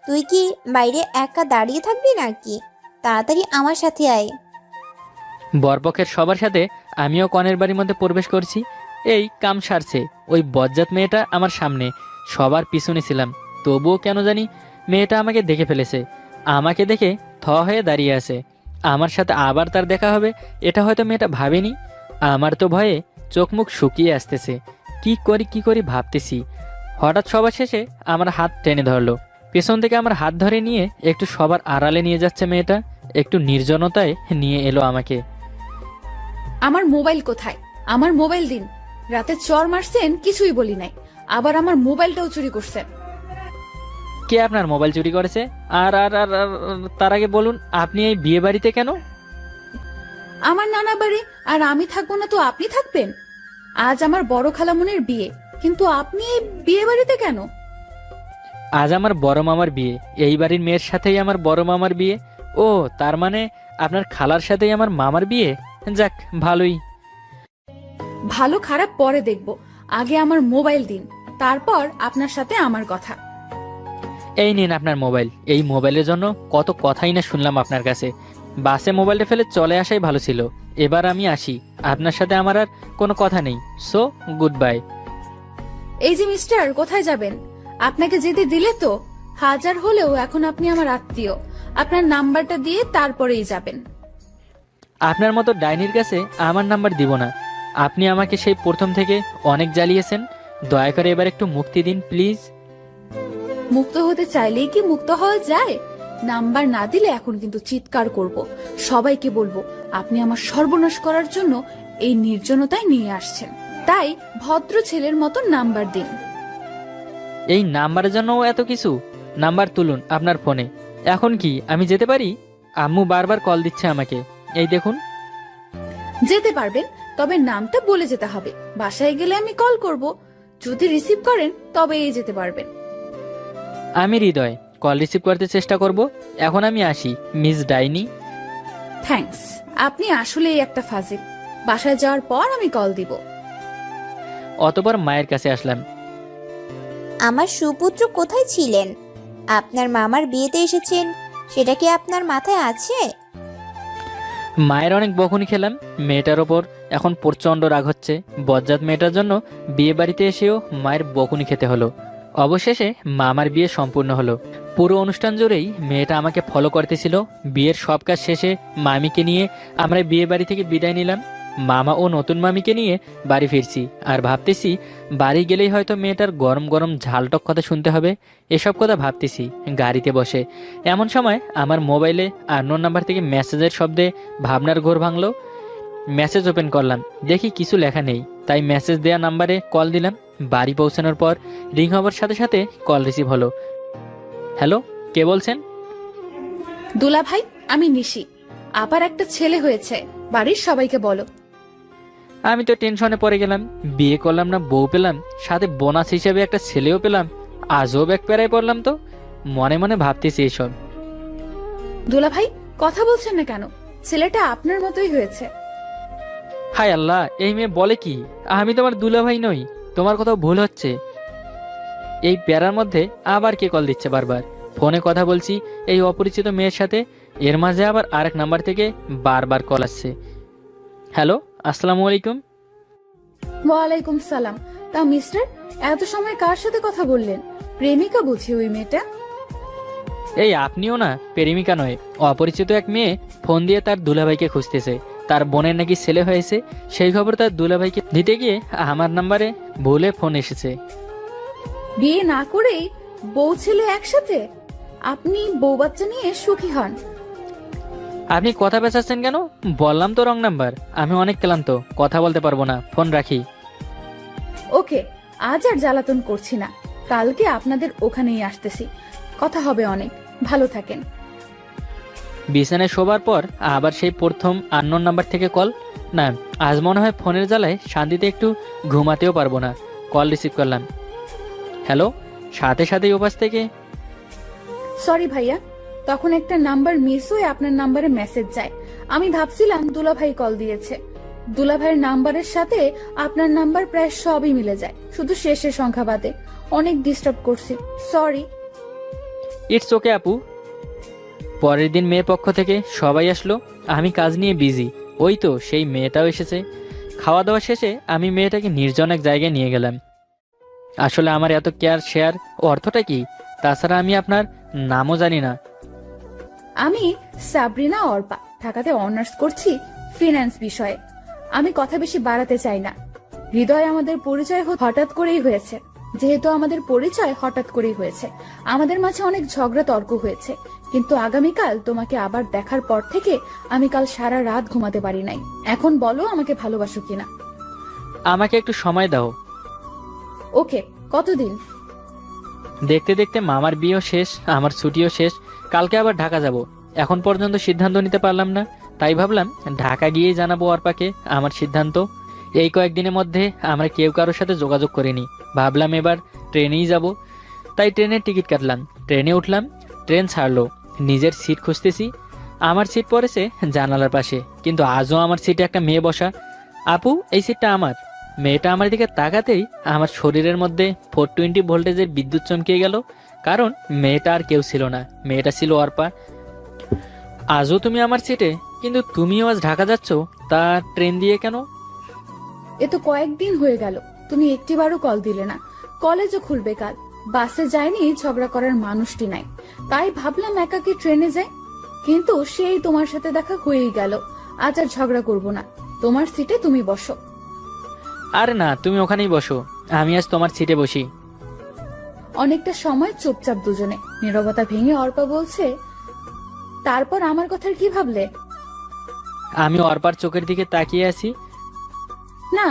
তুই কি বাইরে একা দাঁড়িয়ে থাকবি নাকি? তাড়াতাড়ি আমার সাথে আয়।
বরপক্ষের সবার সাথে আমিও কনের বাড়ির মধ্যে প্রবেশ করছি। এই কাম সারছে। ওই বজ্জাত মেয়েটা আমার সামনে, সবার পিছনে ছিলাম, তবুও কেন জানি মেয়েটা আমাকে দেখে ফেলেছে। আমাকে দেখে থ হয়ে দাঁড়িয়ে আছে। আমার সাথে আবার তার দেখা হবে এটা হয়তো মেয়েটা ভাবেনি। আমার তো ভয়ে চোখ মুখ শুকিয়ে আসতেছে। কি করি ভাবতেছি। হঠাৎ সবার শেষে আমার হাত টেনে ধরলো। পেছন থেকে আমার হাত ধরে নিয়ে একটু সবার আড়ালে নিয়ে যাচ্ছে মেয়েটা। একটু নির্জনতায় নিয়ে এলো আমাকে।
আমার মোবাইল কোথায়? আমার মোবাইল দিন। রাতে চর মারছেন, কিছুই বলি নাই, আবার আমার মোবাইলটাও চুরি করছেন।
কে আপনার মোবাইল চুরি করেছে? আর আর আর আর তার আগে বলুন, আপনি এই বিয়ে বাড়িতে কেন?
আমার নানা বাড়ি, আর আমি থাকবো না তো আপনি থাকবেন? আজ আমার বড় খালামুনির বিয়ে, কিন্তু আপনি এই বিয়ে বাড়িতে কেন?
আজ আমার বড় মামার বিয়ে, এই বাড়ির মেয়ের সাথেই আমার বড় মামার বিয়ে। ও, তার মানে আপনার খালার সাথেই আমার মামার বিয়ে? যাক, ভালোই।
ভালো খারাপ পরে দেখব, আগে আমার মোবাইল দিন, তারপর আপনার সাথে আমার কথা।
এই নিন আপনার মোবাইল। এই মোবাইলের জন্য কত কথাই না শুনলাম আপনার কাছে। বাসে মোবাইলটা ফেলে চলে আসাই ভালো ছিল। এবার আমি আসি, আপনার সাথে আমার আর কোনো কথা নেই। So good bye.
এই যে মিস্টার, কোথায় যাবেন? আপনাকে যেতে দিলে তো? হাজার হলেও এখন আপনি আমার আত্মীয়, আপনার নাম্বারটা দিয়ে তারপরেই যাবেন।
আপনার মতো ডাইনির কাছে আমার নাম্বার দিব না। আপনি আমাকে সেই প্রথম থেকে অনেক জ্বালিয়েছেন। দয়া করে এবার একটু মুক্তি দিন প্লিজ।
মুক্ত হতে চাইলেই কি মুক্ত হওয়া যায়? নাম্বার না দিলে এখন কিন্তু চিৎকার করব, সবাইকে বলবো আপনি আমার সর্বনাশ করার জন্য এই নির্জনতায় নিয়ে আসছেন। তাই ভদ্র ছেলের মতো নাম্বার দিন।
এই নাম্বারের জন্য এত কিছু? নাম্বার তুলুন আপনার ফোনে। এখন কি আমি যেতে পারি? আম্মু বারবার কল দিচ্ছে আমাকে, এই দেখুন।
যেতে পারবেন, তবে নামটা বলে যেতে হবে। বাসায় গেলে আমি কল করব, যদি রিসিভ করেন তবেই যেতে পারবেন।
আমি হৃদয়, কল রিসিভ করতে চেষ্টা করব। এখন আমি আসি, মিস ডাইনি।
থ্যাঙ্কস, আপনি আসলেই একটা ফাজিল। বাসায় যাওয়ার পর আমি কল দিব।
অতপর মায়ের কাছে আসলাম।
আমার সুপুত্র কোথায় ছিলেন? আপনার মামার বিয়েতে এসেছেন, সেটা কি আপনার মাথায় আছে?
মায়ের অনেক বকুনি খেলাম। মেয়েটার ওপর এখন প্রচণ্ড রাগ হচ্ছে। বজ্জাত মেয়েটার জন্য বিয়ে বাড়িতে এসেও মায়ের বকুনি খেতে হলো। অবশেষে মামার বিয়ে সম্পূর্ণ হলো। পুরো অনুষ্ঠান জুড়েই মেয়েটা আমাকে ফলো করতেছিল। বিয়ের সব কাজ শেষে মামিকে নিয়ে আমরা বিয়ে বাড়ি থেকে বিদায় নিলাম। মামা ও নতুন মামিকে নিয়ে বাড়ি ফিরছি, আর ভাবতেছি বাড়ি গেলেই হয়তো মেয়েটার গরম গরম ঝালটক কথা শুনতে হবে। এসব কথা ভাবতেছি গাড়িতে বসে। এমন সময় আমার মোবাইলে আননোন নাম্বার থেকে মেসেজের শব্দে ভাবনার ঘোর ভাঙলো। মেসেজ ওপেন করলাম, দেখি কিছু লেখা নেই। তাই মেসেজ দেওয়া নাম্বারে কল দিলাম। বাড়ি পৌঁছানোর পর রিং হওয়ার সাথে সাথে কল রিসিভ হলো। হ্যালো, কে বলছেন?
দুলা ভাই, আমি নিশি। আবার একটা ছেলে হয়েছে, বাড়ির সবাইকে বলো।
আমি তো টেনশনে পড়ে গেলাম। বিয়ে করলাম না, বউ পেলাম, সাথে বোনাস হিসেবে একটা ছেলেও পেলাম। আজও এক প্যারায় পড়লাম তো। মনে মনে ভাবতেছি এসব।
দুলা ভাই, কথা বলছেন না কেন? ছেলেটা আপনার মতোই হয়েছে।
হায় আল্লাহ, এই মেয়ে বলে কি? আমি তোমার দুলাভাই নই। তোমার কোথাও ভুল হচ্ছে। এই প্যারার মধ্যে আবার কে কল দিচ্ছে বারবার? ফোনে কথা বলছি এই অপরিচিত মেয়ের সাথে, এর মাঝে আবার আরেক নাম্বার থেকে বারবার কল আসছে। হ্যালো, আসসালামু আলাইকুম।
ওয়ালাইকুম সালাম। তা মিস্টার, এত সময় কার সাথে কথা বললেন? প্রেমিকা বুঝি ওই মেয়েটা?
এই আপনিও না, প্রেমিকা নয়, অপরিচিত এক মেয়ে ফোন দিয়ে তার দুলাভাইকে খুঁজতেছে। তার বোনের নাকি ছেলে হয়েছে, সেই খবর তার দুলাভাইকে দিতে গিয়ে আমার নাম্বারে ভুলে ফোন এসেছে।
বিয়ে না করেই বউ ছেলে একসাথে? আপনি বউ বাচ্চা নিয়ে সুখী হন।
আপনি কথা পেঁচাচ্ছেন কেন? বললাম তো রং নাম্বার। আমি অনেক ক্লান্ত, কথা বলতে পারবো না, ফোন রাখি।
ওকে, আজ আর জ্বালাতন করছি না, কালকে আপনাদের ওখানেই আসতেছি, কথা হবে অনেক। ভালো থাকেন।
বিছানায় শোবার পর আবার সেই প্রথম আননোন নাম্বার থেকে কল। না, আজ মনে হয় ফোনের জ্বালায় শান্তিতে একটু ঘুমাতেও পারবো না। কল রিসিভ করলাম। হ্যালো, সাথে সাথেই ওপাশ থেকে
সরি ভাইয়া, তখন একটা নাম্বার মিস হয়ে আপনার নাম্বারে মেসেজ যায়। আমি ভাবছিলাম দুলাভাই কল দিয়েছে। দুলাভাইয়ের নাম্বারের সাথে আপনার নাম্বার প্রায় সবই মিলে যায়, শুধু শেষের সংখ্যা বাদে। অনেক ডিস্টার্ব করছি, সরি।
ইটস ওকে আপু। পরের দিন মেয়ের পক্ষ থেকে সবাই আসলো। আমি কাজ নিয়ে বিজি। ওই তো সেই মেয়েটাও এসেছে। খাওয়া দাওয়া শেষে আমি মেয়েটাকে নির্জন এক জায়গায় নিয়ে গেলাম। আসলে আমার এত কেয়ার শেয়ার অর্থটা কি? তাছাড়া আমি আপনার নামও জানি না।
আমি সাবরিনা অর্পা, ঢাকাতে অনার্স করছি ফিন্যান্স বিষয়ে। আমি কথা বেশি বাড়াতে চাই না। হৃদয় আমাদের পরিচয় হঠাৎ করেই হয়েছে। যেহেতু আমাদের পরিচয় হঠাৎ করেই হয়েছে, আমাদের মাঝে অনেক ঝগড়া তর্ক হয়েছে, কিন্তু আগামীকাল তোমাকে আবার দেখার পর থেকে আমি কাল সারা রাত ঘুমাতে পারি নাই। এখন বলো আমাকে ভালোবাসো কিনা।
আমাকে একটু সময় দাও।
ওকে, কতদিন?
দেখতে দেখতে মামার বিয়েও শেষ, আমার ছুটিও শেষ, কালকে আবার ঢাকা যাব। এখন পর্যন্ত সিদ্ধান্ত নিতে পারলাম না, তাই ভাবলাম ঢাকা গিয়েই জানাবো অর্পাকে আমার সিদ্ধান্ত। এই কয়েকদিনের মধ্যে আমরা কেউ কারোর সাথে যোগাযোগ করিনি, ভাবলাম এবার ট্রেনেই যাব। তাই ট্রেনের টিকিট কাটলাম, ট্রেনে উঠলাম, ট্রেন ছাড়লো, নিজের সিট খুঁজতেছি। আমার সিট পড়েছে জানালার পাশে, কিন্তু আজও আমার সিটে একটা মেয়ে বসা। আপু, এই সিটটা আমার। মেয়েটা আমার দিকে তাকাতেই আমার শরীরের মধ্যে 420 ভোল্টেজের বিদ্যুৎ চমকে গেল, কারণ মেয়েটা আর কেউ ছিল না, মেয়েটা ছিল অর্পা। আজও তুমি আমার সিটে, কিন্তু তুমিও আজ ঢাকা যাচ্ছ, তা ট্রেন দিয়ে কেন?
এ তো কয়েকদিন হয়ে গেল, তুমি একটিবারও কল দিলে না। কলেজও খুলবে কাল, বাসে যায়নি, ঝগড়া করার মানুষটি নাই, তাই ভাবলাম একাকি ট্রেনে যাই। কিন্তু সেই তোমার সাথে দেখা হয়েই গেল। আজ আর ঝগড়া করব না, তোমার সিটে তুমি বসো।
আরে না, তুমি ওখানেই বসো, আমি আজ তোমার সিটে বসি।
অনেকটা সময় চুপচাপ দুজনে, নীরবতা ভেঙে অর্পা বলছে, তারপর আমার কথার কি ভাবলে?
আমি অর্পার চোখের দিকে তাকিয়ে আছি।
না,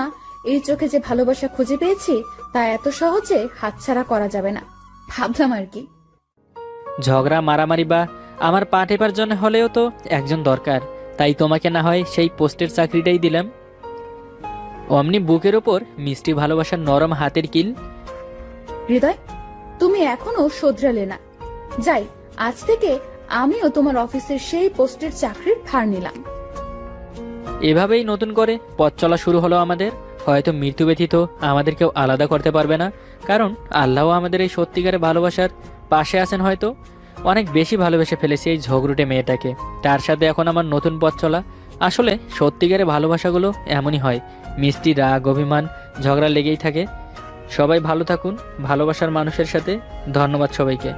এই চোখে যে ভালোবাসা খুঁজে পেয়েছি তা এত সহজে হাতছাড়া করা যাবে না, ভাবলাম আর কি।
ঝগড়া মারামারি বা আমার পা টেপার জন্য হলেও তো একজন দরকার, তাই তোমাকে না হয় সেই পোস্টের চাকরিটাই দিলাম। অমনি বুকের ওপর মিষ্টি ভালোবাসার নরম হাতের কিল।
হৃদয়, তুমি এখনো শোধরালে না। যাই, আজ থেকে আমিও তোমার অফিসের সেই পোস্টের চাকরির ভার নিলাম।
এভাবেই নতুন করে পথ চলা শুরু হলো আমাদের। হয়তো মৃত্যু ব্যতীত আমাদের কেউ আলাদা করতে পারবে না, কারণ আল্লাহ আমাদের এই সত্যিকারের ভালোবাসার পাশে আছেন। হয়তো অনেক বেশি ভালোবেসে ফেলেছি এই ঝগড়ুটে মেয়েটাকে, তার সাথে এখন আমার নতুন পথ চলা। আসলে সত্যিকারের ভালোবাসাগুলো এমনই হয়, মিষ্টি রাগ অভিমান ঝগড়া লেগেই থাকে। সবাই ভালো থাকুন ভালোবাসার মানুষের সাথে। ধন্যবাদ সবাইকে।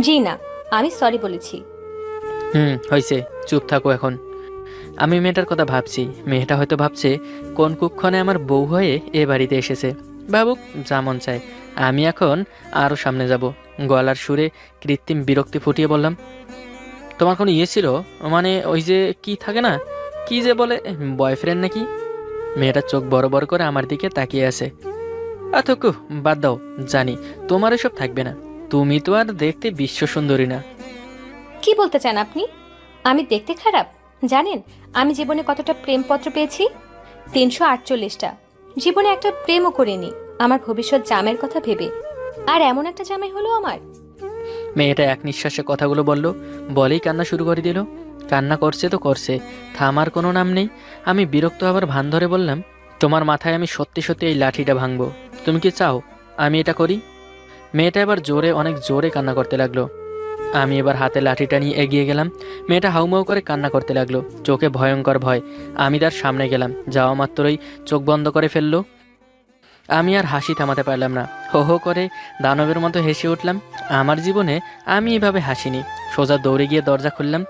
জি না, আমি সরি বলেছি।
হয়েছে, চুপ থাকো এখন। আমি মেয়েটার কথা ভাবছি, মেয়েটা হয়তো ভাবছে কোন কুক্ষণে আমার বউ হয়ে এ বাড়িতে এসেছে। ভাবুক, যা মন চায়। আমি এখন আরও সামনে যাব। গলার সুরে কৃত্রিম বিরক্তি ফুটিয়ে বললাম, তোমার কোনো ইয়ে ছিল, মানে ওই যে কি থাকে না, কি যে বলে, বয়ফ্রেন্ড নাকি? মেয়েটা চোখ বড় বড় করে আমার দিকে তাকিয়ে আছে। আতকু, বাদ দাও, জানি তোমার এসব থাকবে না। তুমি তো আর দেখতে বিশ্ব সুন্দরী না।
কি বলতে চান আপনি? আমি দেখতে খারাপ? জানেন আমি জীবনে কতটা প্রেমপত্র পেয়েছি? 348টা। জীবনে একটা প্রেমও করিনি আমার ভবিষ্যৎ জামাইয়ের কথা ভেবে। আর এমন একটা জামাই হলো আমার।
মেয়েটা এক নিঃশ্বাসে কথাগুলো বলল, বলেই কান্না শুরু করে দিল। কান্না করছে তো করছে, থামার কোনো নাম নেই। আমি বিরক্ত হবার ভান ধরে বললাম, তোমার মাথায় আমি সত্যি সত্যি এই লাঠিটা ভাঙবো। তুমি কি চাও আমি এটা করি? মেয়েটা এবার জোরে, অনেক জোরে কান্না করতে লাগলো। আমি এবার হাতে লাঠিটা নিয়ে এগিয়ে গেলাম। মেয়েটা হাউমাউ করে কান্না করতে লাগলো, চোখে ভয়ঙ্কর ভয়। আমি তার সামনে গেলাম, যাওয়া মাত্রই চোখ বন্ধ করে ফেললো। আমি আর হাসি থামাতে পারলাম না, হো হো করে দানবের মতো হেসে উঠলাম। আমার জীবনে আমি এভাবে হাসিনি। সোজা দৌড়ে গিয়ে দরজা খুললাম,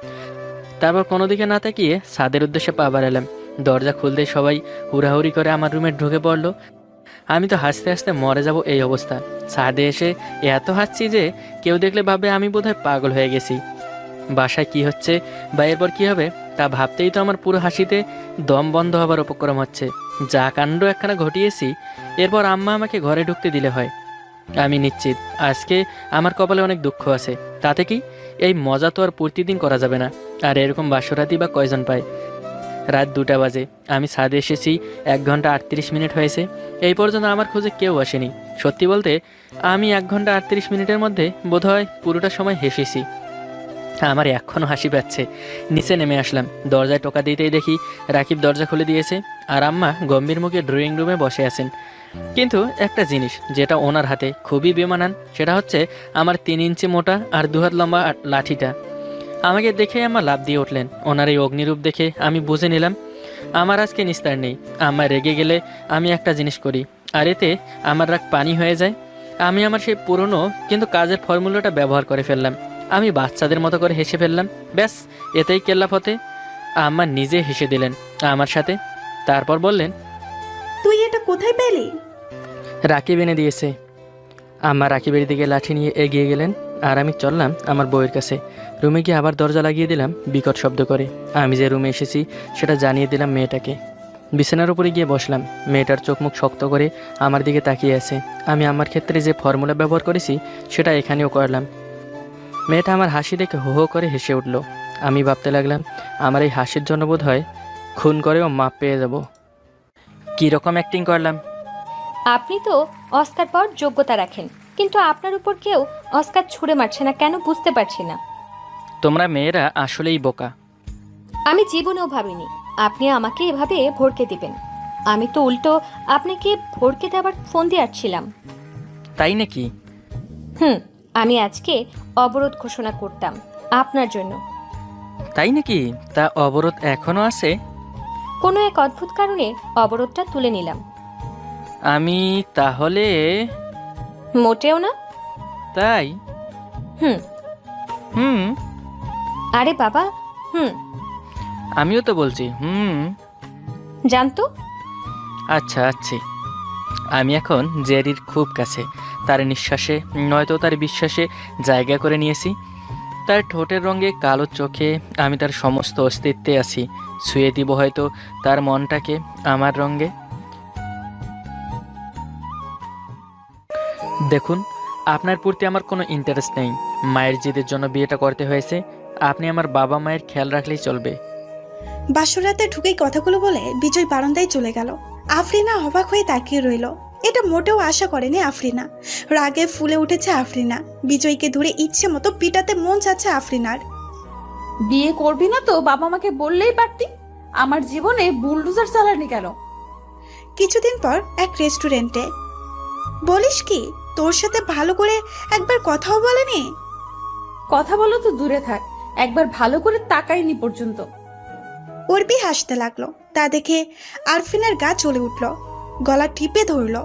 তারপর কোনো দিকে না তাকিয়ে ছাদের উদ্দেশ্যে পা বাড়ালাম। দরজা খুলতে সবাই হুড়াহুড়ি করে আমার রুমে ঢুকে পড়লো। আমি তো হাসতে হাসতে মরে যাব এই অবস্থা। ছাদে এসে এত হাসছি যে কেউ দেখলে ভাবে আমি বোধহয় পাগল হয়ে গেছি। বাসায় কি হচ্ছে বা এরপর কি হবে তা ভাবতেই তো আমার পুরো হাসিতে দম বন্ধ হবার উপক্রম হচ্ছে। যা কাণ্ড একখানা ঘটিয়েছি, এরপর আম্মা আমাকে ঘরে ঢুকতে দিলে হয়। আমি নিশ্চিত আজকে আমার কপালে অনেক দুঃখ আছে। তাতে কি, এই মজা তো আর প্রতিদিন করা যাবে না। আর এরকম বাসরাতি বা কয়জন পায়? রাত 2টা বাজে। আমি ছাদে এসেছি 1 ঘন্টা 38 মিনিট হয়েছে। এই পর্যন্ত আমার খোঁজে কেউ আসেনি। সত্যি বলতে আমি 1 ঘন্টা 38 মিনিটের মধ্যে বোধহয় পুরোটা সময় হেসেছি। আমার এখনও হাসি পাচ্ছে। নিচে নেমে আসলাম, দরজায় টোকা দিতেই দেখি রাকিব দরজা খুলে দিয়েছে আর আম্মা গম্ভীর মুখে ড্রয়িং রুমে বসে আছেন। কিন্তু একটা জিনিস যেটা ওনার হাতে খুবই বেমানান, সেটা হচ্ছে আমার 3 ইঞ্চি মোটা আর 2 হাত লম্বা লাঠিটা। আমাকে দেখে আম্মা লাফ দিয়ে উঠলেন। ওনার এই অগ্নিরূপ দেখে আমি বুঝে নিলাম আমার আজকে নিস্তার নেই। আম্মা রেগে গেলে আমি একটা জিনিস করি, আর এতে আমার রাগ পানি হয়ে যায়। আমি আমার সেই পুরনো কিন্তু কাজের ফর্মুলাটা ব্যবহার করে ফেললাম। আমি বাচ্চাদের মতো করে হেসে ফেললাম। ব্যাস, এতেই কেল্লা ফতে। আম্মা নিজে হেসে দিলেন আমার সাথে। তারপর বললেন,
তুই এটা কোথায় পেলি?
রাকিব এনে দিয়েছে। আম্মা রাকিবের দিকে লাঠি নিয়ে এগিয়ে গেলেন আর আমি চললাম আমার বউয়ের কাছে। রুমে গিয়ে আবার দরজা লাগিয়ে দিলাম বিকট শব্দ করে। আমি যে রুমে এসেছি সেটা জানিয়ে দিলাম মেয়েটাকে। বিছানার উপরে গিয়ে বসলাম। মেয়েটার চোখ মুখ শক্ত করে আমার দিকে তাকিয়ে আছে। আমি আমার ক্ষেত্রে যে ফর্মুলা ব্যবহার করেছি সেটা এখানেও করলাম। মেয়েটা আমার হাসি দেখে হো হো করে হেসে উঠল। আমি ভাবতে লাগলাম আমার এই হাসির জন্য বোধ হয় খুন করেও মাপ পেয়ে যাব। কীরকম অ্যাক্টিং করলাম?
আপনি তো অস্কার পাওয়ার যোগ্যতা রাখেন, কিন্তু আপনার উপর কেউ অস্কার ছুঁড়ে মারছে না কেন বুঝতে পারছি না।
তোমরা মেয়েরা আসলেই বোকা।
আমি জীবনেও ভাবিনি আপনি আমাকে এভাবে ভড়কে দিবেন। আমি তো উল্টো আপনাকে ভড়কে দেওয়ার ফোন দিয়ে আসছিলাম।
তাই নাকি?
আমি আজকে অবরোধ ঘোষণা করতাম আপনার জন্য।
তাই নাকি? তা অবরোধ এখনো আছে?
কোনো এক অদ্ভুত কারণে অবরোধটা তুলে নিলাম।
আমি তাহলে?
মোটেও না।
তাই?
হুম।
হুম।
আরে বাবা,
আমিও তো বলছি হুম।
জানতো।
আচ্ছা আচ্ছা, আমি এখন জেরির খুব কাছে। তার নিঃশ্বাসে নয়তো তার বিশ্বাসে জায়গা করে নিয়েছি। তার ঠোঁটের রঙে, কালো চোখে আমি তার সমস্ত অস্তিত্বে আছি। ছুঁয়ে দিব হয়তো তার মনটাকে আমার রঙে। দেখুন, আপনার প্রতি আমার কোনো ইন্টারেস্ট নেই। মায়ের জিদের জন্য বিয়েটা করতে হয়েছে। আপনি আমার বাবা মায়ের খেয়াল রাখলেই চলবে।
বাসরাতে ঢুকেই কথাগুলো বলে বিজয় বারান্দায় চলে গেল। আফরিনা অবাক হয়ে তাকিয়ে রইল। এটা মোটেও আশা করেনি আফরিনা। রাগে ফুলে উঠেছে আফরিনা। বিজয়কে ধরে ইচ্ছে মতো পিটাতে মন চাচ্ছে আফরিনার।
বিয়ে করবি না তো বাবা মাকে বললেই পারতি। আমার জীবনে বুলডোজার চালানি কেন?
কিছুদিন পর এক রেস্টুরেন্টে। বলিস কি, তোর সাথে ভালো করে একবার কথাও বলেনি?
কথা বলো তো দূরে থাক, একবার ভালো করে তাকাইনি পর্যন্ত।
উর্বি হাসতে লাগলো। তা দেখে আরফিনের গা চলে উঠল, গলা টিপে ধরল।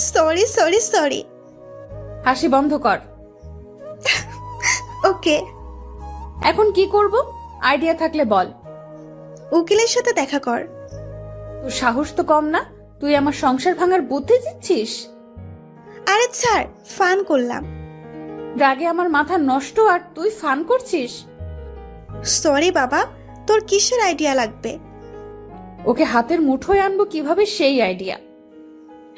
Sorry sorry sorry.
হাসি বন্ধ কর।
ওকে।
এখন কি করব? আইডিয়া থাকলে বল।
উকিলের সাথে দেখা কর।
তোর সাহস তো কম না, তুই আমার সংসার ভাঙার বুদ্ধি দিচ্ছিস।
আরে ছাড়, ফান করলাম।
রাগে আমার মাথা নষ্ট আর তুই ফান করছিস।
সরি বাবা, তোর কিসের আইডিয়া লাগবে?
ওকে হাতের মুঠোয় আনবো কিভাবে সেই আইডিয়া।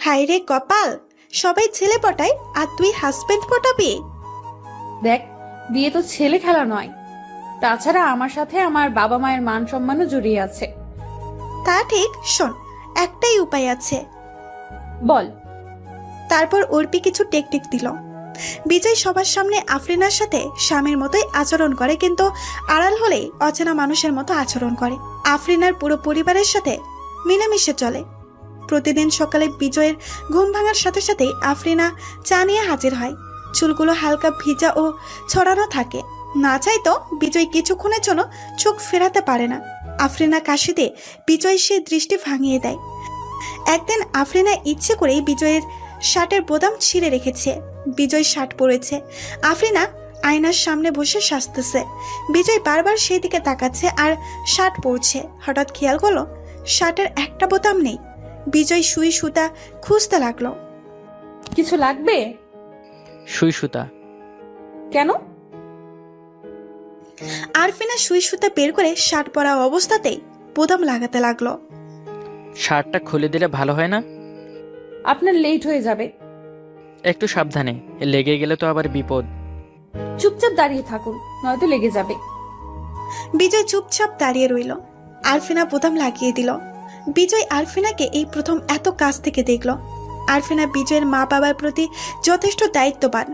হাই রে কপাল, সবাই ছেলে পটায় আর তুই হাজবেন্ড পটাবি?
দেখ, বিয়ে তো ছেলে খেলা নয়। তাছাড়া আমার সাথে আমার বাবা মায়ের মান সম্মানও জড়িয়ে আছে।
তা ঠিক, শোন, একটাই উপায় আছে।
বল।
তারপর অর্পি কিছু টেকনিক দিল। বিজয় সবার সামনে আফরিনার সাথে স্বামীর মতোই আচরণ করে, কিন্তু আড়াল হলেই অচেনা মানুষের মতো আচরণ করে। আফরিনার পুরো পরিবারের সাথে মিলেমিশে চলে। প্রতিদিন সকালে বিজয়ের ঘুম ভাঙার সাথে সাথেই আফরিনা চা নিয়ে হাজির হয়। চুলগুলো হালকা ভিজা ও ছড়ানো থাকে। না চাইতো বিজয় কিছুক্ষণের জন্য চোখ ফেরাতে পারে না। আফরিনা কাশিতে বিজয় সে দৃষ্টি ভাঙিয়ে দেয়। একদিন আফরিনা ইচ্ছে করেই বিজয়ের শার্টের বোতাম ছিঁড়ে রেখেছে। বিজয় শার্ট পরেছে। আফরিনা আয়নার সামনে বসে সাজতেছে। বিজয় বারবার সেই দিকে তাকাচ্ছে আর শার্ট পরছে। হঠাৎ খেয়াল করলো শার্টের একটা বোতাম নেই। বিজয় সুই সুতা খুঁজতে লাগলো।
কিছু লাগবে?
সুই সুতা।
কেন?
আরফিনা সুই সুতা বের করে শার্ট পরা অবস্থাতেই বোতাম লাগাতে লাগলো।
শার্টটা খুলে দিলে ভালো হয় না?
আপনার লেট হয়ে যাবে।
একটু সাবধানে, লেগে গেলে তো আবার বিপদ।
চুপচাপ দাঁড়িয়ে থাকুন, নয়তো লেগে যাবে।
বিজয় চুপচাপ দাঁড়িয়ে রইল। আরফিনা বোতাম লাগিয়ে দিল। বিজয় আরফিনাকে এই প্রথম এত কাছ থেকে দেখল। আরফিনা বিজয়ের মা বাবার প্রতি যথেষ্ট দায়িত্ববান।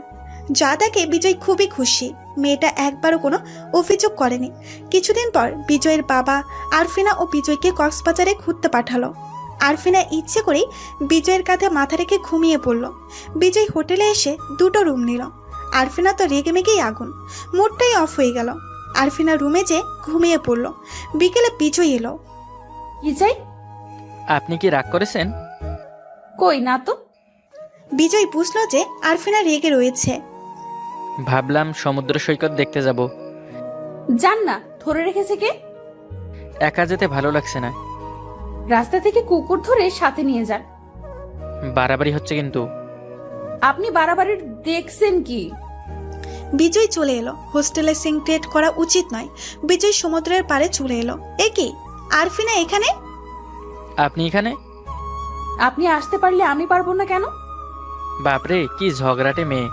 যা দেখে বিজয় খুবই খুশি। মেয়েটা একবারও কোনো অভিযোগ করেনি। কিছুদিন পর বিজয়ের বাবা আরফিনা ও বিজয়কে কক্সবাজারে ঘুরতে পাঠালো। আরফিনা ইচ্ছে করেই বিজয়ের কাঁধে মাথা রেখে ঘুমিয়ে পড়ল। বিজয় হোটেলে এসে দুটো রুম নিল। আরফিনা তো রেগে মেগেই আগুন, মুডটাই অফ হয়ে গেল। আরফিনা রুমে যে ঘুমিয়ে পড়ল। বিকেলে বিজয় এলো।
কি চাই?
আপনি কি রাগ করেছেন?
কই না তো।
বিজয় বুঝলো যে আরফিনা রেগে রয়েছে।
ভাবলাম সমুদ্র সৈকত দেখতে যাব।
জান না, ধরে রেখেছে কে?
একা যেতে ভালো লাগছে না।
রাস্তা থেকে কুকুর ধরে সাথে নিয়ে যান।
বাড়াবাড়ি হচ্ছে কিন্তু।
আপনি বাড়াবাড়ি দেখছেন কি?
বিজয় চলে এলো। হোস্টেলে সিং ক্রিয়েট করা উচিত নয়। বিজয় সমুদ্রের পাড়ে চলে এলো। এ কি, আরফিনা এখানে?
আপনি এখানে?
আপনি আসতে পারলে আমি পারবো না কেন?
বাপরে, কি ঝগড়াটে মেয়ে।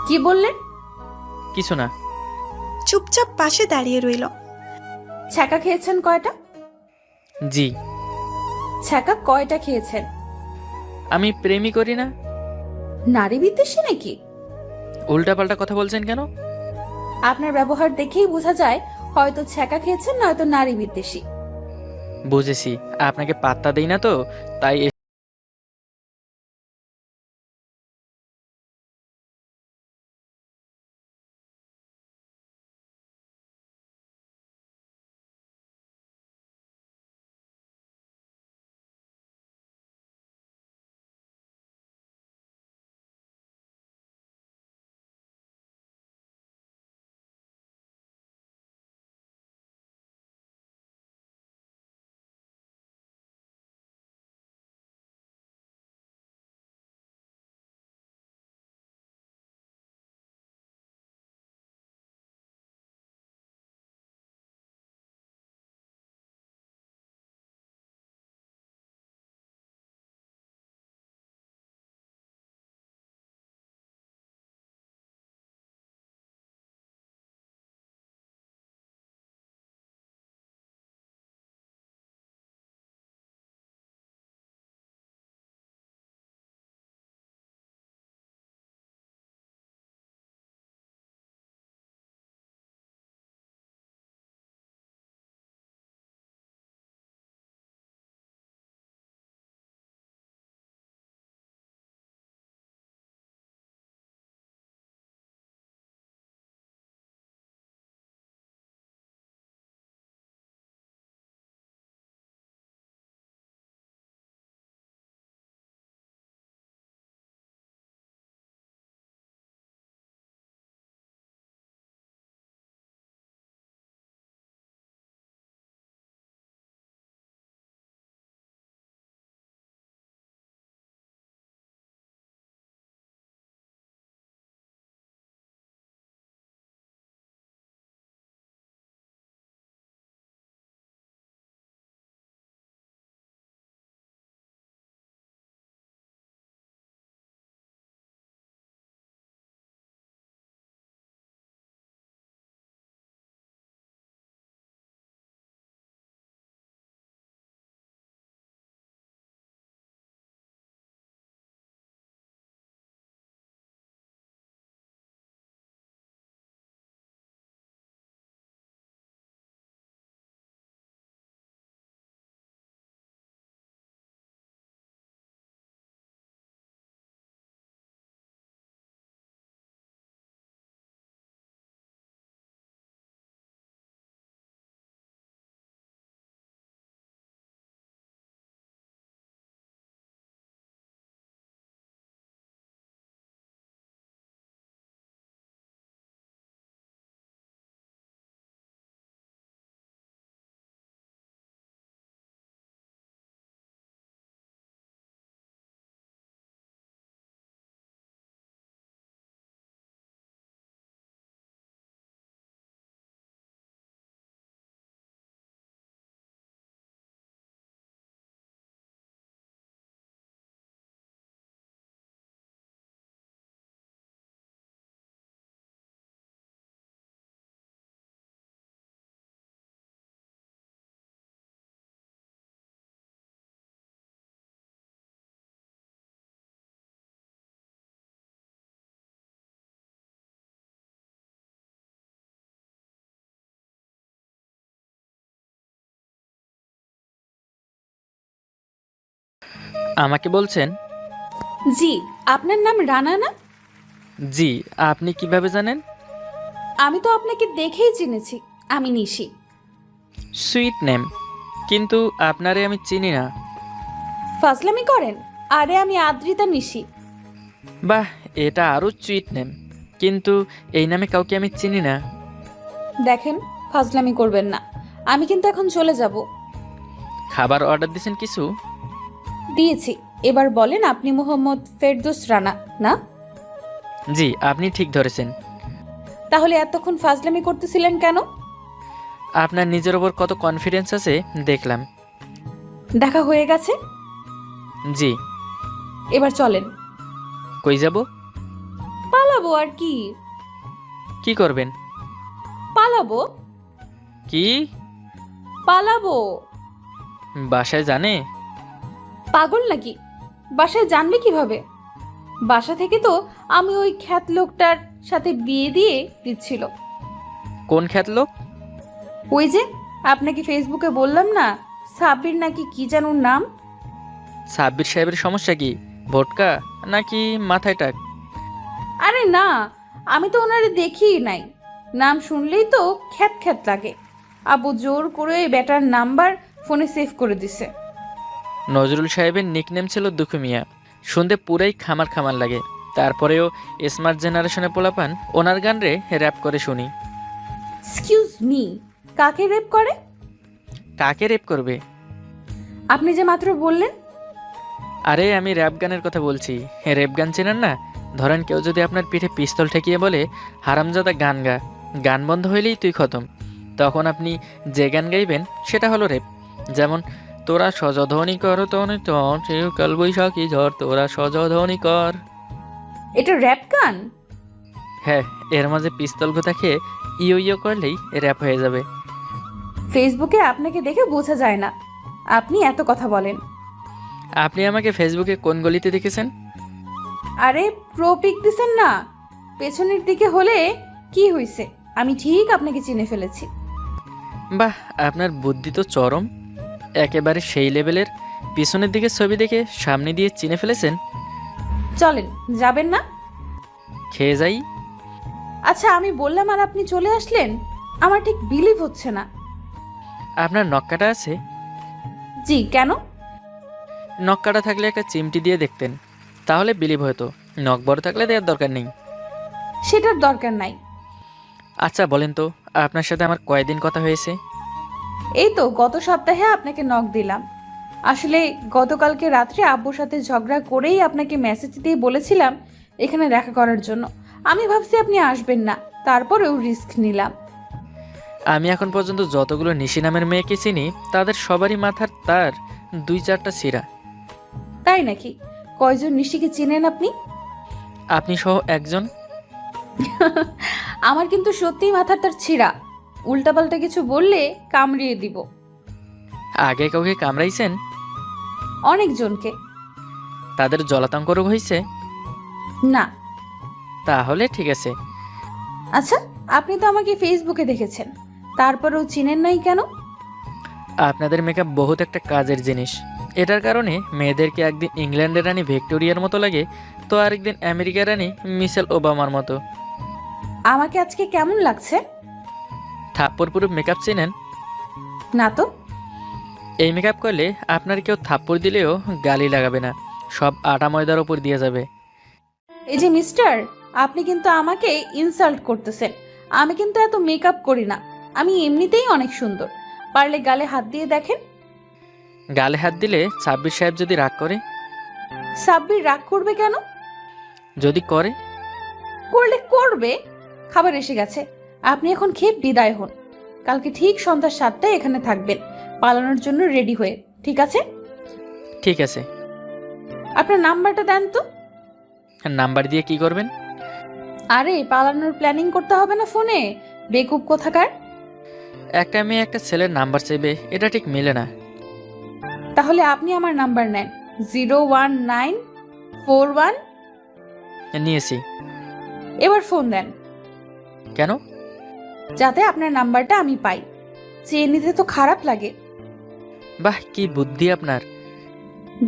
কি বললেন?
কিছু না।
চুপচাপ পাশে দাঁড়িয়ে রইল।
ছ্যাঁকা খেয়েছেন কয়টা?
জি।
ছ্যাঁকা কয়টা খেয়েছেন?
আমি প্রেমই করি না।
নারী বিদ্বেষী নাকি?
উল্টাপাল্টা কথা বলছেন কেন?
আপনার ব্যবহার দেখেই বোঝা যায় হয়তো ছ্যাঁকা খেয়েছেন, নয়তো নারী বিদ্বেষী।
বুঝেছি, আপনাকে পাত্তা দেই না তো, তাই আমাকে বলছেন?
জি, আপনার নাম রানা না?
জি, আপনি কিভাবে জানেন?
আমি তো আপনাকে দেখেই চিনেছি। আমি নিশি।
সুইট নেম, কিন্তু আপনারে আমি চিনি না।
ফাজলামি করেন? আরে আমি আদ্রিতা নিশি।
বাহ, এটা আরও সুইট নেম, কিন্তু এই নামে কাউকে আমি চিনি না।
দেখেন, ফাজলামি করবেন না। আমি কিন্তু এখন চলে যাব।
খাবার অর্ডার দিয়েছেন কিছু?
দিয়েছি। এবার বলেন, আপনি মোহাম্মদ ফেরদৌস রানা না?
জি, আপনি ঠিক ধরেছেন।
তাহলে এতক্ষণ ফাজলামি করতেছিলেন কেন?
আপনার নিজের ওপর কত কনফিডেন্স আছে দেখলাম।
দেখা হয়ে গেছে,
জি।
এবার চলেন।
কই যাব?
পালাবো আর কি।
কি করবেন?
পালাবো।
কি?
পালাবো।
বাসায় জানে?
পাগল নাকি? বাসায় জানবে কিভাবে? বাসা থেকে তো আমি ওই খ্যাত লোকটার সাথে বিয়ে দিয়ে দিচ্ছিল।
কোন খ্যাত লোক?
ওই যে আপনাকে ফেসবুকে বললাম না, সাব্বির নাকি কি যেন ওর নাম।
সাব্বির সাহেবের সমস্যা কি? ভোটকা নাকি মাথায় টাক?
আরে না, আমি তো ওনারে দেখিই নাই। নাম শুনলেই তো খ্যাত খ্যাত লাগে। আবু জোর করে ওই বেটার নাম্বার ফোনে সেভ করে দিছে।
নজরুল সাহেবের নিকনেম ছিল দুঃখু মিয়া। শুনতে পুরাই খামার খামার লাগে। তারপরেও স্মার্ট জেনারেশনে পোলাপান ওনার গান রে র্যাপ করে শুনি।
এক্সকিউজ মি, কাকে রেপ করে?
কাকে রেপ করবে?
আপনি যে মাত্র বললেন।
আরে আমি র্যাপ গানের কথা বলছি। র্যাপ গান চেনেন না? ধরেন কেউ যদি আপনার পিঠে পিস্তল ঠেকিয়ে বলে, হারামজাদা গান গা, গান বন্ধ হইলেই তুই খতম, তখন আপনি যে গান গাইবেন সেটা হলো রেপ। যেমন, তোরা সযধ্বনি কর তনি তর কাল বৈশাখী ঝড়, তোরা সযধ্বনি কর।
এটা র্যাপ গান?
হ্যাঁ, এর মাঝে পিস্তল গোতা খেয়ে ইয়ো ইয়ো করলেই র্যাপ হয়ে যাবে।
ফেসবুকে আপনাকে দেখে বোঝা যায় না আপনি এত কথা বলেন।
আপনি আমাকে ফেসবুকে কোন গলিতে দেখেছেন?
আরে প্রপিক দিছেন না, পেছনের দিকে হলে কি হইছে, আমি ঠিক আপনাকে চিনে ফেলেছি।
বাহ, আপনার বুদ্ধি তো চরম। একেবারে সেই লেভেলের। পিছনের দিকে ছবি দেখে সামনে দিয়ে চিনে ফেলেছেন।
চলেন, যাবেন না?
খেয়ে যাই।
আচ্ছা, আমি বললাম আর আপনি চলে আসলেন। আমার ঠিক বিলিভ হচ্ছে না।
আপনার নক্কাটা আছে?
জি, কেন?
নক্কাটা থাকলে একটা চিমটি দিয়ে দেখতেন, তাহলে বিলিভ হতো। নখ বড় থাকলে দেওয়ার দরকার নেই।
সেটার দরকার নাই।
আচ্ছা বলেন তো, আপনার সাথে আমার কয়দিন কথা হয়েছে?
এই তো গত সপ্তাহে আপনাকে নক দিলাম। আসলে গতকালকে রাত্রে আব্বুর সাথে ঝগড়া করেই আপনাকে মেসেজ দিয়ে বলেছিলাম এখানে দেখা করার জন্য। আমি ভাবছি আপনি আসবেন না, তারপরেও রিস্ক নিলাম।
আমি এখন পর্যন্ত যতগুলো নিশি নামের মেয়েকে চিনি, তাদের সবারই মাথার তার 2-4টা ছিঁড়া।
তাই নাকি? কয়জন নিশিকে চেনেন আপনি?
আপনি সহ একজন।
আমার কিন্তু সত্যিই মাথার তার ছিঁড়া। উল্টাপাল্টা কিছু বললে কামড়িয়ে দিব।
আগে কাউকে কামড়াইছেন?
অনেকজনকে।
তাদের জলাতঙ্ক রোগ হয়েছে?
না।
তাহলে ঠিক আছে।
আচ্ছা, আপনি তো আমাকে ফেসবুকে দেখেছেন, তারপরেও চিনেন নাই কেন?
আপনাদের মেকআপ বহুত একটা কাজের জিনিস। এটার কারণে মেয়েদেরকে একদিন ইংল্যান্ডের রানী ভিক্টোরিয়ার মতো লাগে, তো আরেকদিন আমেরিকার রানী মিশেল ওবামার মতো।
আমাকে আজকে কেমন লাগছে?
থাপ্পড় পুরো মেকআপ চেনেন?
না তো।
এই মেকআপ করলে আপনার কেউ থাপ্পড় দিলেও গালি লাগাবে না, সব আটা ময়দার ওপর দিয়ে যাবে।
এই যে মিস্টার, আপনি কিন্তু আমাকে ইনসাল্ট করতেছেন। আমি কিন্তু এত মেকআপ করি না, আমি এমনিতেই অনেক সুন্দর। পারলে গালে হাত দিয়ে দেখেন।
গালে হাত দিলে সাব্বির সাহেব যদি রাগ করে?
সাব্বির রাগ করবে কেন?
যদি করে?
করলে করবে। খাবার এসে গেছে, আপনি এখন খেয়ে বিদায় হন। কালকে ঠিক সন্ধ্যা 7টায় এখানে থাকবেন, পালানোর জন্য রেডি হয়ে। ঠিক আছে?
ঠিক আছে।
আপনার নাম্বারটা দেন তো।
নাম্বার দিয়ে কি করবেন?
আরে পালানোর প্ল্যানিং করতে হবে না ফোনে, বেকুব কোথাকার।
একটা মেয়ে একটা ছেলের নাম্বার চাইবে, এটা ঠিক মিলে না।
তাহলে আপনি আমার নাম্বার নেন, 01941।
নিয়েছি।
এবার ফোন দেন।
কেন?
যাতে আপনার নাম্বারটা আমি পাই। চেয়ে নিতে তো খারাপ লাগে।
বাহ, কি বুদ্ধি আপনার।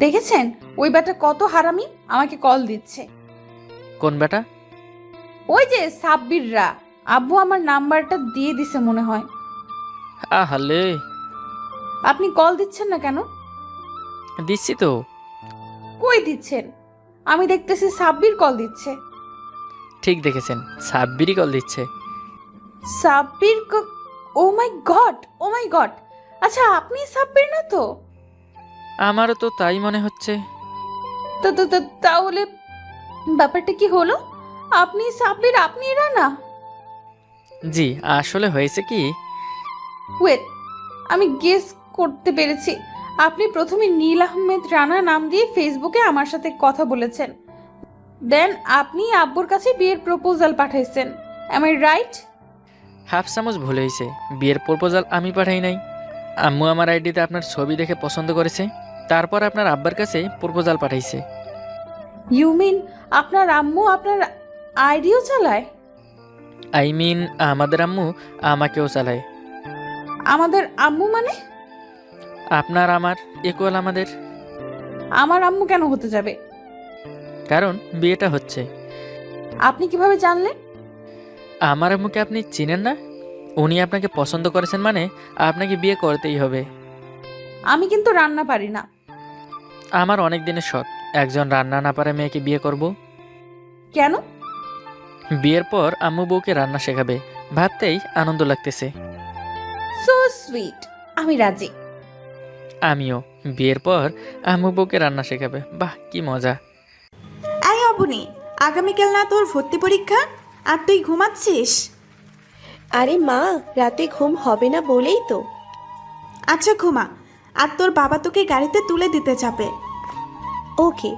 দেখেছেন ওই ব্যাটা কত হারামি, আমাকে কল দিচ্ছে।
কোন বেটা?
ওই যে সাব্বিররা, আব্বু আমার নাম্বারটা দিয়ে দিছে মনে হয়।
আহালে,
আপনি কল দিচ্ছেন না কেন?
দিচ্ছি তো।
কই দিচ্ছেন? আমি দেখতেছি সাব্বির কল দিচ্ছে।
ঠিক দেখেছেন, সাব্বিরই কল দিচ্ছে।
সাব্বির? ও মাই গড, ও মাই গড। আচ্ছা আপনি সাব্বির না তো?
আমারও তো তাই মনে হচ্ছে।
তাহলে ব্যাপারটা কি হলো? আপনি সাব্বির, আপনি রানা?
জি, আসলে হয়েছে কি,
ওয়েট, আমি গেস করতে পেরেছি। আপনি প্রথমে নীল আহমেদ রানা নাম দিয়ে ফেসবুকে আমার সাথে কথা বলেছেন, দেন আপনি আব্বুর কাছে বিয়ের প্রপোজাল পাঠাইছেন। M I right?
হাফ চামচ ভুল হয়েছে। বিয়ের প্রপোজাল আমি পাঠাই নাই। আম্মু আমার আইডিতে আপনার ছবি দেখে পছন্দ করেছে, তারপর আপনার আব্বার কাছে প্রপোজাল পাঠাইছে।
ইউ মিন আপনার আম্মু আপনার আইডিও চালায়?
আই মিন আমাদের আম্মু আমাকেও চালায়।
আমাদের আম্মু মানে?
আপনার আমার ইকুয়াল আমাদের।
আমার আম্মু কেন হতে যাবে?
কারণ বিয়েটা হচ্ছে।
আপনি কিভাবে জানলেন?
আমার আম্মুকে আপনি চিনেন না? উনি আপনাকে পছন্দ করেছেন মানে আপনাকে বিয়ে করতেই হবে।
আমি কিন্তু রান্না পারি না।
আমার অনেক দিনের শখ, একজন রান্না না পারে মেয়েকে বিয়ে করব।
কেন?
বিয়ের পর আম্মু বউকে রান্না শেখাবে, ভাবতেই আনন্দ লাগতেছে।
সো সুইট, আমি রাজি।
আমিও। বিয়ের পর আম্মু বউকে রান্না শেখাবে, বাহ কি মজা।
এই অবনি, আগামীকাল না তোর ভর্তি পরীক্ষা, আর তুই ঘুমাচ্ছিস?
আরে মা, রাতে ঘুম হবে না বলেই তো।
আচ্ছা ঘুমা, আর তোর বাবা তোকে গাড়িতে তুলে দিতে যাবে।
ওকে,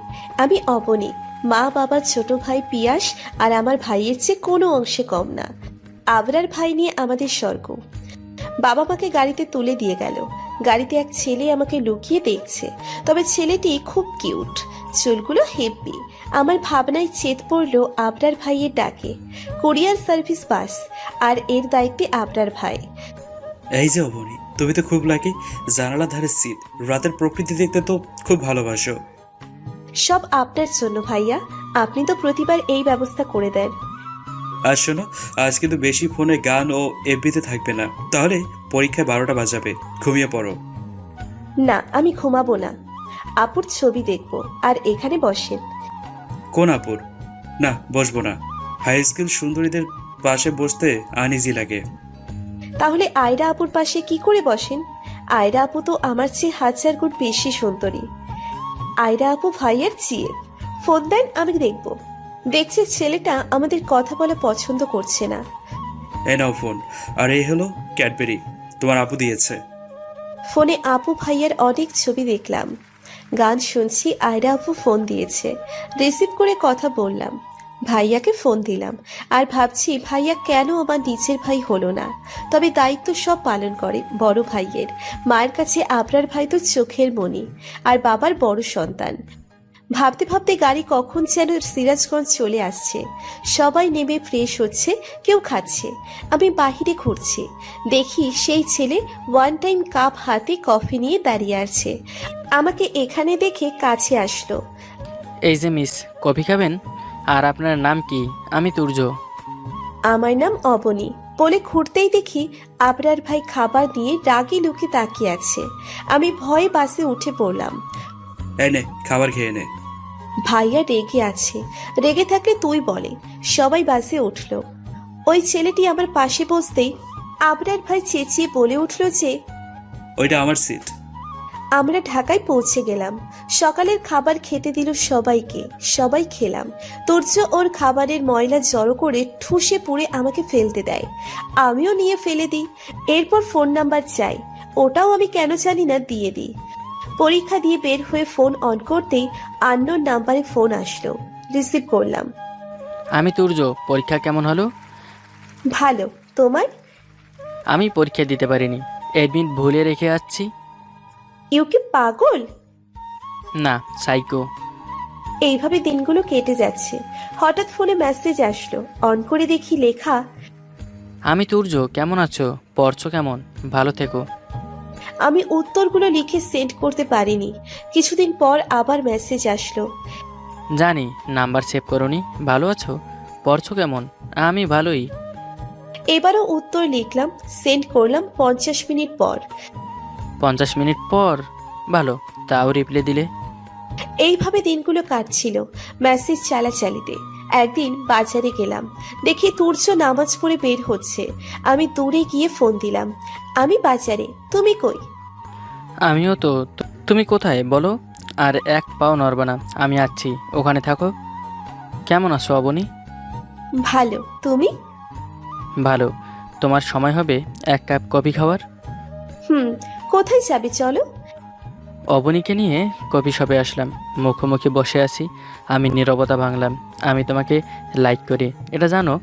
আমি অবনী। মা, বাবা, ছোট ভাই পিয়াস আর আমার ভাইয়ের চেয়ে কোনো অংশে কম না। আবরার ভাই নিয়ে আমাদের স্বর্গ। বাবা মাকে গাড়িতে তুলে দিয়ে গেল। গাড়িতে এক ছেলে আমাকে লুকিয়ে দেখছে, তবে ছেলেটি খুব কিউট, চুলগুলো হেব্বি। আমার ভাবনায় চেত পড়ল আবরার ভাইয়ের ডাকে। কুরিয়ার সার্ভিস বাস, আর এর দায়িত্বে আবরার ভাই।
এই যে অবনী, তুমি তো খুব লাকি। জানালা ধারে সিট, রাতের প্রকৃতি দেখতে তো খুব ভালোবাসো।
সব আপনার জন্য ভাইয়া, আপনি তো প্রতিবার এই ব্যবস্থা করে দেন।
আর শোনো, আজ কিন্তু বেশি ফোনে গান ও এফবিতে থাকবে না, তাহলে পরীক্ষায় 12টা বাজাবে। ঘুমিয়ে পড়ো।
না, আমি ঘুমাবো না। আপুর ছবি দেখবো, আর এখানে বসেন।
কোন আপুর? না, বসবো না। হাই স্কুল সুন্দরীদের পাশে বসতে আনইজি লাগে।
তাহলে আয়রা আপুর পাশে কি করে বসেন? আয়রা আপু তো আমার চেয়ে 1000 গুণ বেশি সুন্দরী। আয়রা আপু ভাইয়ের চেয়ে। ফোন দেন, আমি দেখবো। দেখছি ছেলেটা আমাদের কথা বলা পছন্দ করছে না।
এই নাও ফোন। আর এই হলো ক্যাডবেরি, তোমার আপু দিয়েছে।
ফোনে আপু ভাইয়ের অনেক ছবি দেখলাম, গান শুনছি। আয়রা আপু ফোন দিয়েছে, রিসিভ করে কথা বললাম। ভাইয়াকে ফোন দিলাম, আর ভাবছি ভাইয়া কেন আমার নিজের ভাই হলো না। তবে দায়িত্ব সব পালন করে বড় ভাইয়ের। মায়ের কাছে আবরার ভাই তো চোখের মণি, আর বাবার বড় সন্তান। ভাবতে ভাবতে গাড়ি কখন যেন সিরাজগঞ্জ চলে আসছে। সবাই নেমে ফ্রেশ হচ্ছে, কেউ খাচ্ছে। আমি বাহিরে ঘুরছি, দেখি সেই ছেলে ওয়ান টাইম কাপ হাতে কফি নিয়ে দাঁড়িয়ে আছে। আমাকে এখানে দেখে কাছে আসলো।
এই যে মিস, কফি খাবেন? আর আপনার নাম কি? আমি তুর্য।
আমার নাম অবনী বলে ঘুরতেই দেখি আবরার ভাই খাবার নিয়ে রাগি লুকে তাকিয়ে আছে। আমি ভয়ে বাসে উঠে পড়লাম।
এনে খাবার খেয়ে নে।
ভাইয়া রেগে আছে, রেগে থাকলে তুই বলে। সবাই বাসে উঠলো। ওই ছেলেটি আমার পাশে বসতেই আবরার ভাই চেঁচিয়ে বলে উঠল যে,
ওইটা আমার সিট।
আমরা ঢাকায় পৌঁছে গেলাম। সকালের খাবার খেতে দিল সবাইকে, সবাই খেলাম। তুর্য ওর খাবারের ময়লা জড়ো করে ঠুসে পুড়ে আমাকে ফেলতে দেয়, আমিও নিয়ে ফেলে দিই। এরপর ফোন নাম্বার চাই, ওটাও আমি কেন জানি না দিয়ে দিই। পরীক্ষা দিয়ে বের হয়ে ফোন অন করতেই আননোন নাম্বারে ফোন আসলো, রিসিভ করলাম।
আমি তুর্য। পরীক্ষা কেমন হলো?
ভালো, তোমার?
আমি পরীক্ষা দিতে পারিনি, এডমিট ভুলে রেখে আসছি।
ইউ কি পাগল?
না, সাইকো।
এইভাবে দিনগুলো কেটে যাচ্ছে। হঠাৎ ফোনে মেসেজ আসলো, অন করে দেখি লেখা,
আমি তুর্য, কেমন আছো? পড়ছো কেমন? ভালো থেকো।
আমি উত্তরগুলো লিখে সেন্ড করতে পারিনি। কিছুদিন পর আবার মেসেজ আসলো।
জানি নাম্বার সেভ করনি। ভালো আছো? পড়ছো কেমন? আমি ভালোই।
এবারও উত্তর লিখলাম, সেন্ড করলাম 50 মিনিট পর।
50 মিনিট পর? ভালো, তাও রিপ্লাই দিলে।
এইভাবে দিনগুলো কাটছিল মেসেজ চালাচালিতে। একদিন বাজারে গেলাম, দেখি তুর্য নামাজ পড়ে বের হচ্ছে। আমি দূরে গিয়ে ফোন দিলাম, আমি বাজারে, তুমি কই?
আমিও তো। তুমি কোথায় বলো? আর এক পাও নড়বা না, আমি আছি, ওখানে থাকো। কেমন আছো অবনী?
ভালো, তুমি?
ভালো। তোমার সময় হবে এক কাপ কফি খাওয়ার?
হুম, কোথায় যাবে চলো।
অবনীকে নিয়ে কফি শপে আসলাম। মুখোমুখি বসে আছি। আমি নীরবতা ভাঙলাম। আমি তোমাকে লাইক করি, এটা জানো?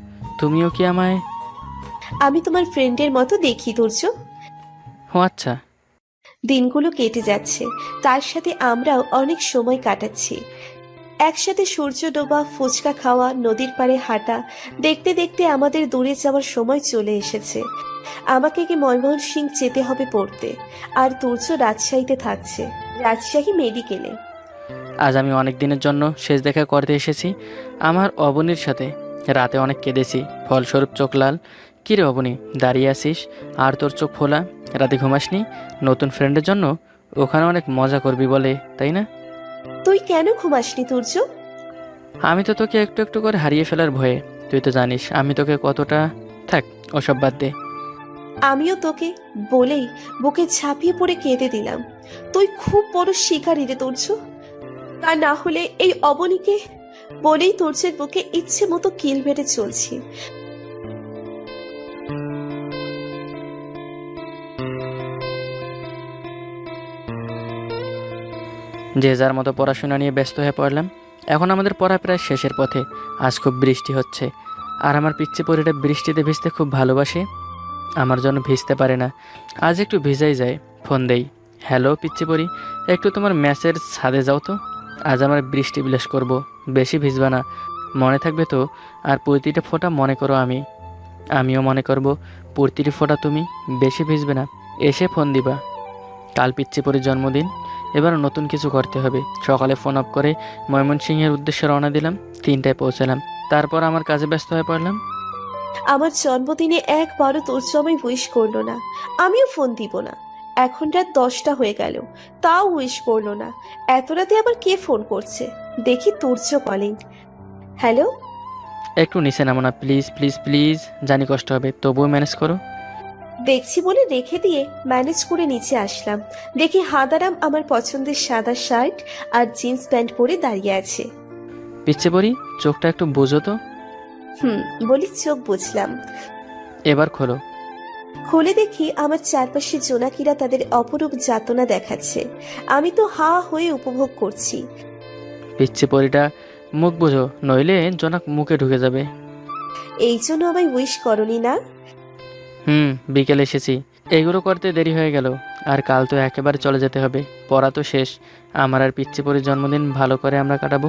তুমিও কি আমায়?
আমি তোমার ফ্রেন্ডের মতো দেখি তুর্য।
ও আচ্ছা।
দিনগুলো কেটে যাচ্ছে, তার সাথে আমরাও অনেক সময় কাটাচ্ছি একসাথে। সূর্য ডোবা, ফুচকা খাওয়া, নদীর পাড়ে হাঁটা, দেখতে দেখতে আমাদের দূরে যাওয়ার সময় চলে এসেছে। আমাকে কি ময়মনসিংহ যেতে হবে পড়তে, আর তুর্য রাজশাহীতে থাকছে, রাজশাহী মেডিকেলে।
আজ আমি অনেক দিনের জন্য শেষ দেখা করতে এসেছি আমার অবনীর সাথে। রাতে অনেক কেঁদেছি, ফলস্বরূপ চোখ লাল। কিরে অবনী, দাঁড়িয়ে আছিস আর তোর চোখ ফোলা? রাতে ঘুমাসনি? নতুন ফ্রেন্ডের জন্য ওখানে অনেক মজা করবি বলে, তাই না?
তুই কেন ঘুমাসনি তুর্য?
আমি তো তোকে একটু একটু করে হারিয়ে ফেলার ভয়ে। তুই তো জানিস আমি তোকে কতটা। থাক, ওসব বাদ দে।
আমিও তোকে বলেই বুকে ঝাঁপিয়ে পড়ে কেঁদে দিলাম। তুই খুব বড় শিকারী রে তুর্য। তা না হলে এই অবনীকে বলেই তুর্যের বুকে ইচ্ছে মতো কিল মেরে চলছি।
যে যার মতো পড়াশোনা নিয়ে ব্যস্ত হয়ে পড়লাম। এখন আমাদের পড়া প্রায় শেষের পথে। আজ খুব বৃষ্টি হচ্ছে, আর আমার পিচ্চি পরিটা বৃষ্টিতে ভিজতে খুব ভালোবাসে। আমার জন্য ভিজতে পারে না, আজ একটু ভিজাই যায়। ফোন দেই। হ্যালো পিচ্চি পরি, একটু তোমার ম্যাচের ছাদে যাও তো। আজ আমার বৃষ্টি বিলাস করব, বেশি ভিজবা না, মনে থাকবে তো? আর প্রতিটা ফোঁটা মনে করো আমিও মনে করব প্রতিটি ফোঁটা তুমি। বেশি ভিজবে না, এসে ফোন দিবা। কাল পিচ্চি পরির জন্মদিন, এবার নতুন কিছু করতে হবে। সকালে ফোন অফ করে ময়মনসিংহের উদ্দেশ্যে রওনা দিলাম। 3টায় পৌঁছালাম, তারপর আমার কাজে ব্যস্ত হয়ে পড়লাম।
আমার জন্মদিনে একবারও তুর্য আমায় উইশ করলো না, আমিও ফোন দিব না। এখন রাত 10টা হয়ে গেল, তাও উইশ করলো না। এত রাতে আবার কে ফোন করছে? দেখি তুর্য কলিং। হ্যালো।
একটু নিচে নামো না প্লিজ প্লিজ প্লিজ, জানি কষ্ট হবে, তবুও ম্যানেজ করো।
দেখছি বলে রেখে দিয়ে ম্যানেজ করে নিচে আসলাম। দেখি হাদারাম আমার পছন্দের সাদা শার্ট আর জিন্স প্যান্ট পরে দাঁড়িয়ে আছে।
পিচ্ছে পরি, চোখটা একটু বোঝো তো।
বলি চোখ বুঝলাম।
এবার খোলো।
খুলে দেখি আমার চারপাশে জোনাকিরা তাদের অপরূপ যাতনা দেখাচ্ছে। আমি তো হা হয়ে উপভোগ করছি।
পিচ্ছে পরিটা মুখ বোঝো, নইলে জোনাক মুখে ঢুকে যাবে।
এই জন্য আমায় উইশ করনি না?
বিকেলে এসেছি, এগুলো করতে দেরি হয়ে গেল। আর কাল তো একেবারে চলে যেতে হবে, পড়া তো শেষ। আমার আর পিচ্ছে পরির জন্মদিন ভালো করে আমরা কাটাবো।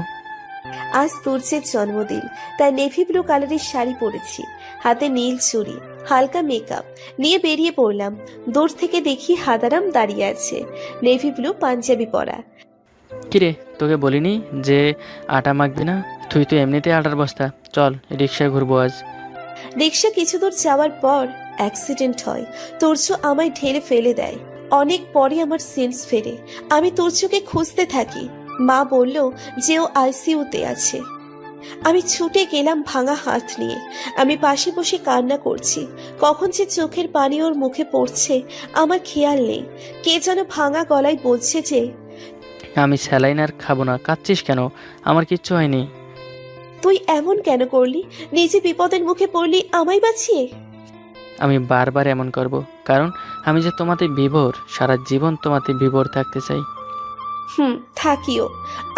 আজ তুর্যের জন্মদিন, তাই নেভি ব্লু কালারের শাড়ি পরেছি, হাতে নীল চুড়ি, হালকা মেকআপ নিয়ে বেরিয়ে পড়লাম। দূর থেকে দেখি হাদারাম দাঁড়িয়ে আছে, নেভি ব্লু পাঞ্জাবি পরা।
কিরে, তোকে বলিনি যে আটা মাখবি না? তুই তো এমনিতে আটার বস্তা। চল রিক্সায় ঘুরবো আজ।
রিক্সা কিছু দূর যাওয়ার পর অ্যাক্সিডেন্ট হয়। তুর্য আমায় ঢেলে ফেলে দেয়। অনেক পরে আমার সেন্স ফেরে। আমি তুর্যকে খুঁজতে থাকি। মা বলল যে ও আইসিইউতে আছে। আমি ছুটে গেলাম ভাঙা হাত নিয়ে। আমি পাশে বসে কান্না করছি। কখন যে চোখের পানি ওর মুখে পড়ছে আমার খেয়াল নেই। কে যেন ভাঙা গলায় বলছে যে,
আমি স্যালাইন আর খাবো না। কাঁদছিস কেন? আমার কিচ্ছু হয়নি।
তুই এমন কেন করলি? নিজে বিপদের মুখে পড়লি আমায় বাঁচিয়ে।
আমি বারবার এমন করব, কারণ আমি যে তোমাতে বিভোর, সারা জীবন তোমাতে বিভোর থাকতে চাই।
থাকিও।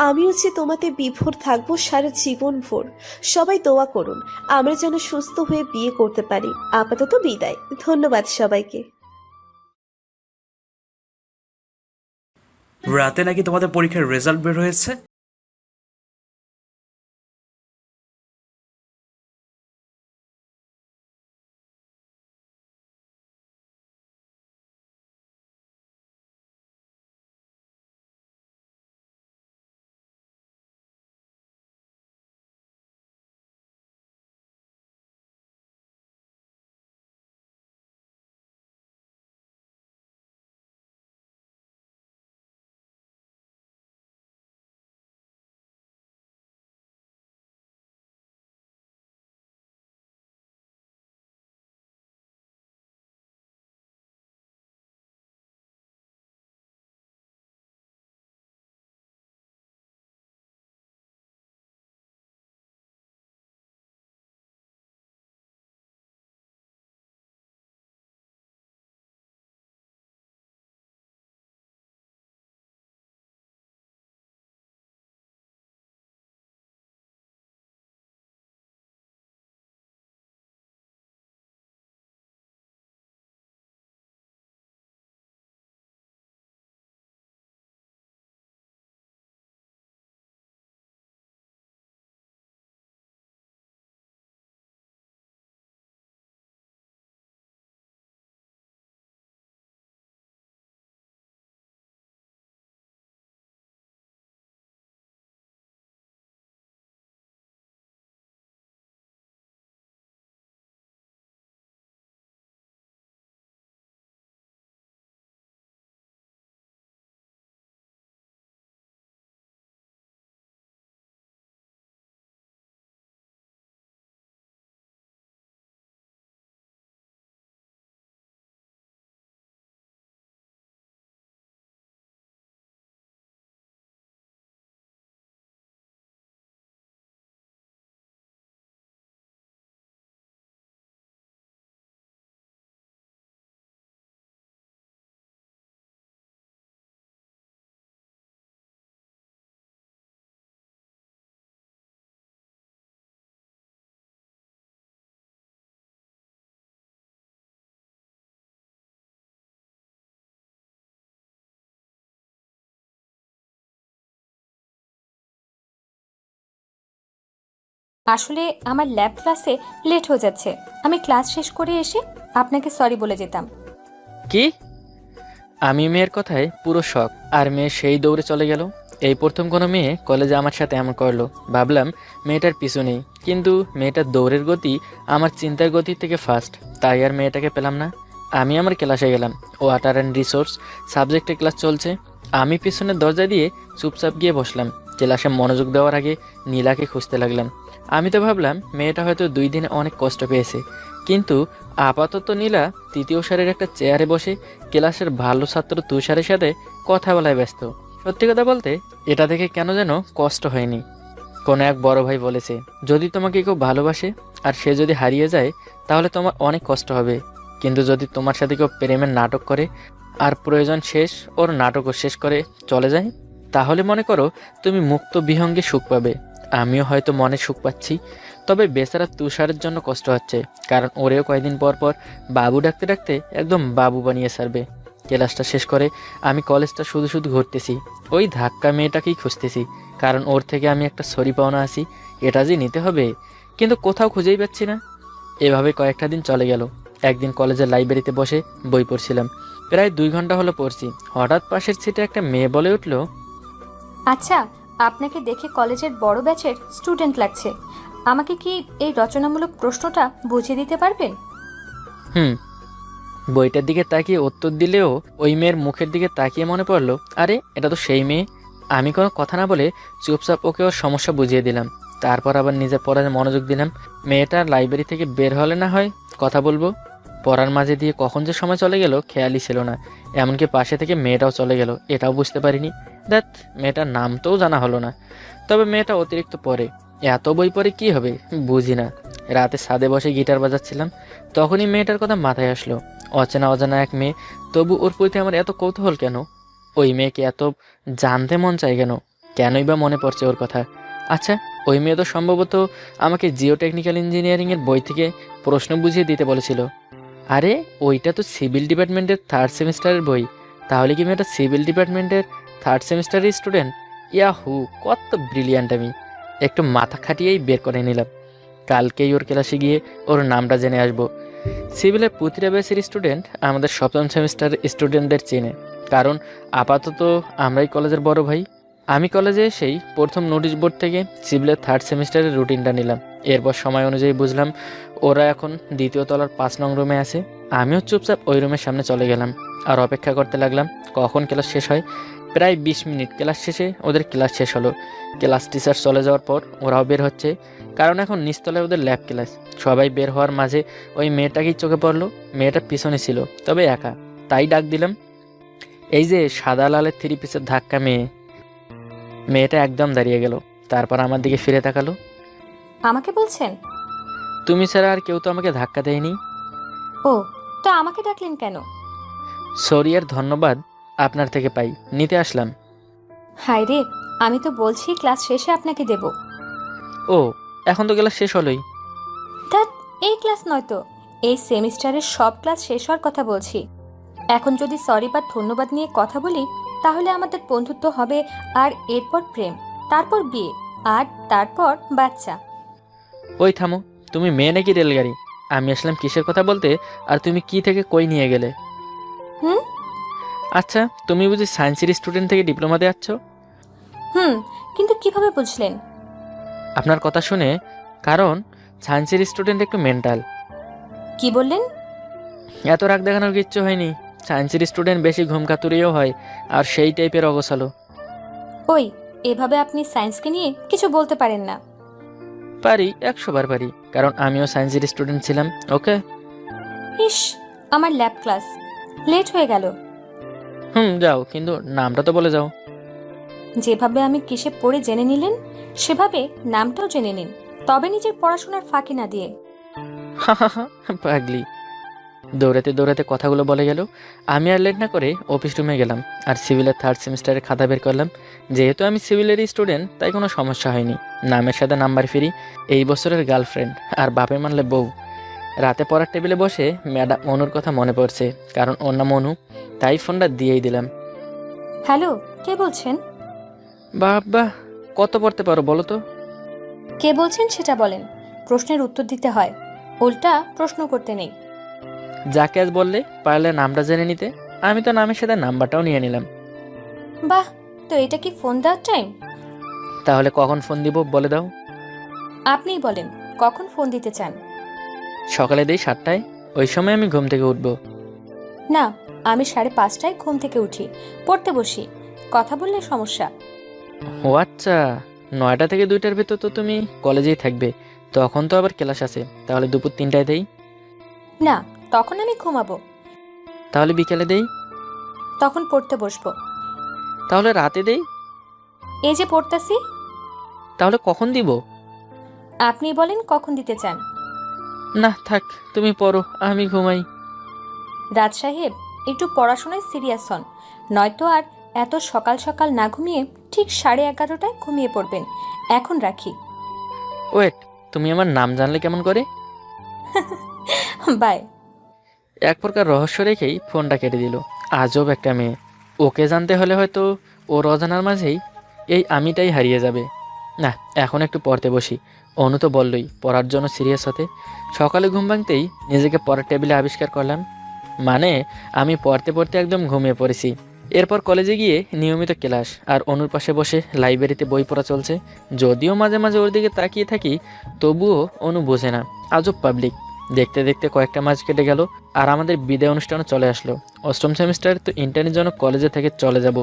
আমিও যে তোমাতে বিভোর থাকবো সারা জীবন ভোর। সবাই দোয়া করুন আমরা যেন সুস্থ হয়ে বিয়ে করতে পারি। আপাতত বিদায়, ধন্যবাদ সবাইকে।
রাতে নাকি তোমাদের পরীক্ষার রেজাল্ট বের হয়েছে?
আসলে আমার ল্যাব ক্লাসে লেট হয়ে যাচ্ছে। আমি ক্লাস শেষ করে এসে আপনাকে সরি বলে যেতাম।
কি? আমি মেয়ের কথায় পুরো শক, আর মেয়ে সেই দৌড়ে চলে গেল। এই প্রথম কোনো মেয়ে কলেজে আমার সাথে এমন করলো। ভাবলাম মেয়েটার পিছু নেই, কিন্তু মেয়েটার দৌড়ের গতি আমার চিন্তার গতির থেকে ফাস্ট, তাই আর মেয়েটাকে পেলাম না। আমি আমার ক্লাসে গেলাম। ওয়াটার অ্যান্ড রিসোর্স সাবজেক্টে ক্লাস চলছে। আমি পিছনের দরজা দিয়ে চুপচাপ গিয়ে বসলাম। ক্লাসে মনোযোগ দেওয়ার আগে নীলাকে খুঁজতে লাগলাম। আমি তো ভাবলাম মেয়েটা হয়তো 2 দিনে অনেক কষ্ট পেয়েছে, কিন্তু আপাতত নীলা তৃতীয় সারির একটা চেয়ারে বসে ক্লাসের ভালো ছাত্র তুষারের সাথে কথা বলায় ব্যস্ত। সত্যি কথা বলতে এটা দেখে কেন যেন কষ্ট হয়নি। কোনো এক বড় ভাই বলেছে, যদি তোমাকে কেউ ভালোবাসে আর সে যদি হারিয়ে যায় তাহলে তোমার অনেক কষ্ট হবে, কিন্তু যদি তোমার সাথে কেউ প্রেমের নাটক করে আর প্রয়োজন শেষ ওর নাটকও শেষ করে চলে যায়, তাহলে মনে করো তুমি মুক্ত বিহঙ্গে সুখ পাবে। আমিও হয়তো মনে সুখ পাচ্ছি, তবে বেচারা তুষারের জন্য কষ্ট হচ্ছে, কারণ ওরেও কয়েকদিন পর পর বাবু ডাকতে ডাকতে একদম বাবু বানিয়ে ছাড়বে। ক্লাসটা শেষ করে আমি কলেজটা শুধু শুধু ঘুরতেছি, ওই ধাক্কা মেয়েটাকেই খুঁজতেছি, কারণ ওর থেকে আমি একটা সরি পাওনা আছি, এটা যে নিতে হবে, কিন্তু কোথাও খুঁজেই পাচ্ছি না। এভাবে কয়েকটা দিন চলে গেল। একদিন কলেজের লাইব্রেরিতে বসে বই পড়ছিলাম। প্রায় 2 ঘন্টা হলো পড়ছি। হঠাৎ পাশের সিটে একটা মেয়ে বলে উঠল,
আচ্ছা, আপনাকে দেখে কলেজের বড় ব্যাচের স্টুডেন্ট লাগছে। আমাকে কি এই রচনামূলক প্রশ্নটা বুঝিয়ে দিতে পারবেন?
হুম। বইটার দিকে তাকিয়ে উত্তর দিলেও ওই মেয়ের মুখের দিকে তাকিয়ে মনে পড়লো, আরে এটা তো সেই মেয়ে। আমি কোনো কথা না বলে চুপচাপ ওকে ওর সমস্যা বুঝিয়ে দিলাম। তারপর আবার নিজের পড়ায় মনোযোগ দিলাম। মেয়েটা লাইব্রেরি থেকে বের হলে না হয় কথা বলবো। পড়ার মাঝে দিয়ে কখন যে সময় চলে গেল খেয়ালই ছিল না। এমনকি পাশে থেকে মেয়েটাও চলে গেল, এটাও বুঝতে পারিনি। দ্যাট, মেয়েটার নামটাও জানা হলো না। তবে মেয়েটা অতিরিক্ত পড়ে। এত বই পড়ে কি হবে বুঝি না। রাতে ছাদে বসে গিটার বাজাচ্ছিলাম, তখনই মেয়েটার কথা মাথায় আসলো। অচেনা অজানা এক মেয়ে, তবু ওর প্রতি আমার এত কৌতূহল কেন? ওই মেয়েকে এত জানতে মন চাই কেন? কেনই বা মনে পড়ছে ওর কথা? আচ্ছা, ওই মেয়ে তো সম্ভবত আমাকে জিওটেকনিক্যাল ইঞ্জিনিয়ারিংয়ের বই থেকে প্রশ্ন বুঝিয়ে দিতে বলেছিল। আরে ওইটা তো সিভিল ডিপার্টমেন্টের 3rd সেমিস্টারের বই। তাহলে কি মেয়েটা সিভিল ডিপার্টমেন্টের 3rd সেমিস্টারের স্টুডেন্ট? ইয়াহু, কত ব্রিলিয়ান্ট! আমি একটু মাথা খাটিয়েই বের করে নিলাম। কালকেই ওর ক্লাসে গিয়ে ওর নামটা জেনে আসবো। সিভিলের প্রতিটা ব্যাচের স্টুডেন্ট আমাদের 7ম সেমিস্টারের স্টুডেন্টদের চেনে, কারণ আপাতত আমরাই কলেজের বড় ভাই। আমি কলেজে এসেই প্রথম নোটিশ বোর্ড থেকে সিভিলের 3rd সেমিস্টারের রুটিনটা নিলাম। এরপর সময় অনুযায়ী বুঝলাম ওরা এখন 2য় তলার 5 নং রুমে আছে। আমিও চুপচাপ ওই রুমের সামনে চলে গেলাম আর অপেক্ষা করতে লাগলাম কখন ক্লাস শেষ হয়। প্রায় 20 মিনিট ক্লাস শেষে ওদের ক্লাস শেষ হলো। ক্লাস টিচার চলে যাওয়ার পর ওরাও বের হচ্ছে, কারণ এখন নিচতলায় ওদের ল্যাব ক্লাস। সবাই বের হওয়ার মাঝে ওই মেয়েটাকেই চোখে পড়লো। মেয়েটা পিছনে ছিল, তবে একা, তাই ডাক দিলাম, এই যে সাদা লালের 3 পিসের ধাক্কা মেয়ে। মেয়েটা একদম দাঁড়িয়ে গেল, তারপর আমার দিকে ফিরে তাকালো।
আমাকে বলছেন?
তুমি ছাড়া আর কেউ তো আমাকে ধাক্কা দেয়নি।
ও, তো আমাকে ডাকলেন কেন?
সরি আর ধন্যবাদ আপনার থেকে পাই, নিতে আসলাম।
হায় রে, আমি তো বলছি ক্লাস শেষে আপনাকে দেব।
ও, এখন তো ক্লাস শেষ হলোই।
ধ্যাৎ, এই ক্লাস নয় তো, এই সেমিস্টারের সব ক্লাস শেষ হওয়ার কথা বলছি। এখন যদি সরি বা ধন্যবাদ নিয়ে কথা বলি তাহলে আমাদের বন্ধুত্ব হবে, আর এরপর প্রেম, তারপর বিয়ে, আর তারপর বাচ্চা।
ওই থামো, তুমি মেয়ে নাকি রেলগাড়ি? আমি আসলাম কিসের কথা বলতে, আর তুমি কি থেকে কই নিয়ে গেলে?
হুম
আচ্ছা, তুমি বুঝি সায়েন্সের স্টুডেন্ট থেকে ডিপ্লোমাতে যাচ্ছ?
হুম কিন্তু কিভাবে বুঝলেন?
আপনার কথা শুনে, কারণ সায়েন্সের স্টুডেন্ট একটু মেন্টাল।
কি বললেন?
এত রাগ দেখানোর কিচ্ছু হয়নি। সায়েন্সের স্টুডেন্ট বেশি ঘুমকাতুরিও হয়, আর সেই টাইপের অগোছালো।
ওই, এভাবে আপনি সায়েন্সকে নিয়ে কিছু বলতে পারেন না।
পারি, 100 বার পারি, কারণ আমিও সায়েন্সের স্টুডেন্ট ছিলাম। ওকে।
ইস, আমার ল্যাব ক্লাস লেট হয়ে গেল।
যাও, কিন্তু নামটা তো বলে যাও।
যেভাবে আমি কিসে পড়ে জেনে নিলেন, সেভাবে নামটাও জেনে নিন, তবে নিজের পড়াশোনার ফাঁকি না দিয়ে।
পাগলি। দৌড়াতে দৌড়াতে কথাগুলো বলে গেল। আমি আর লেট না করে অফিস রুমে গেলাম আর সিভিলের 3rd সেমিস্টারের খাতা বের করলাম। যেহেতু আমি সিভিলেরই স্টুডেন্ট, তাই কোনো সমস্যা হয়নি। নামের সাথে নাম্বার ফ্রি, এই বছরের গার্লফ্রেন্ড, আর বাপে মানলে বউ। রাতে পড়ার টেবিলে বসে ম্যাডাম মনুর কথা মনে পড়ছে, কারণ ওর নাম মনু, তাই ফোনটা দিয়েই দিলাম।
হ্যালো, কে বলছেন?
বাবা, কত পড়তে পারো বলো তো?
কে বলছেন সেটা বলেন। প্রশ্নের উত্তর দিতে হয়, উল্টা প্রশ্ন করতে নেই।
যাকে আজ বললে পারলে নামটা জেনে নিতে। আমি তো নামের সাথে নাম্বারটাও নিয়ে নিলাম।
বাহ, তো এটা কি ফোন দেওয়ার টাইম?
তাহলে কখন ফোন দিব বলে দাও।
আপনিই বলেন কখন ফোন দিতে চান।
সকালে দিই 7টায়, ওই সময় আমি ঘুম থেকে উঠবো।
না, আমি 5:30টায় ঘুম থেকে উঠি, পড়তে বসি। কথা বললে সমস্যা।
ও আচ্ছা, 9টা থেকে 2টার ভেতর তো তুমি কলেজেই থাকবে, তখন তো আবার ক্লাস আছে। তাহলে দুপুর 3টায় দেই।
না, তখন আমি ঘুমাবো।
তাহলে বিকেলে দেই।
তখন পড়তে বসবো।
তাহলে রাতে দেই।
এই যে পড়তাছি।
তাহলে কখন দিব?
আপনি বলেন কখন দিতে চান।
না থাক, তুমি পড়ো, আমি ঘুমাই।
রাজ সাহেব, একটু পড়াশোনায় সিরিয়াস হন, নয়তো আর এত সকাল সকাল না ঘুমিয়ে ঠিক 11:30টায় ঘুমিয়ে পড়বেন। এখন রাখি।
ওয়েট, তুমি আমার নাম জানলে কেমন করে?
বাই।
এক প্রকার রহস্য রেখেই ফোনটা কেটে দিল। আজব একটা মেয়ে। ওকে জানতে হলে হয়তো ওর অজানার মাঝেই এই আমিটাই হারিয়ে যাবে। না, এখন একটু পড়তে বসি। অনু তো বললই পড়ার জন্য সিরিয়াস হতে। সকালে ঘুম ভাঙতেই নিজেকে পড়ার টেবিলে আবিষ্কার করলাম। মানে আমি পড়তে পড়তে একদম ঘুমিয়ে পড়েছি। এরপর কলেজে গিয়ে নিয়মিত ক্লাস, আর অনুর পাশে বসে লাইব্রেরিতে বই পড়া চলছে। যদিও মাঝে মাঝে ওর দিকে তাকিয়ে থাকি, তবুও অনু বোঝে না। আজব পাবলিক। দেখতে দেখতে কয়েকটা মাস কেটে গেল, আর আমাদের বিদায় অনুষ্ঠানও চলে আসলো। 8ম সেমিস্টার তো ইন্টার্নের জন্য কলেজে থেকে চলে যাব,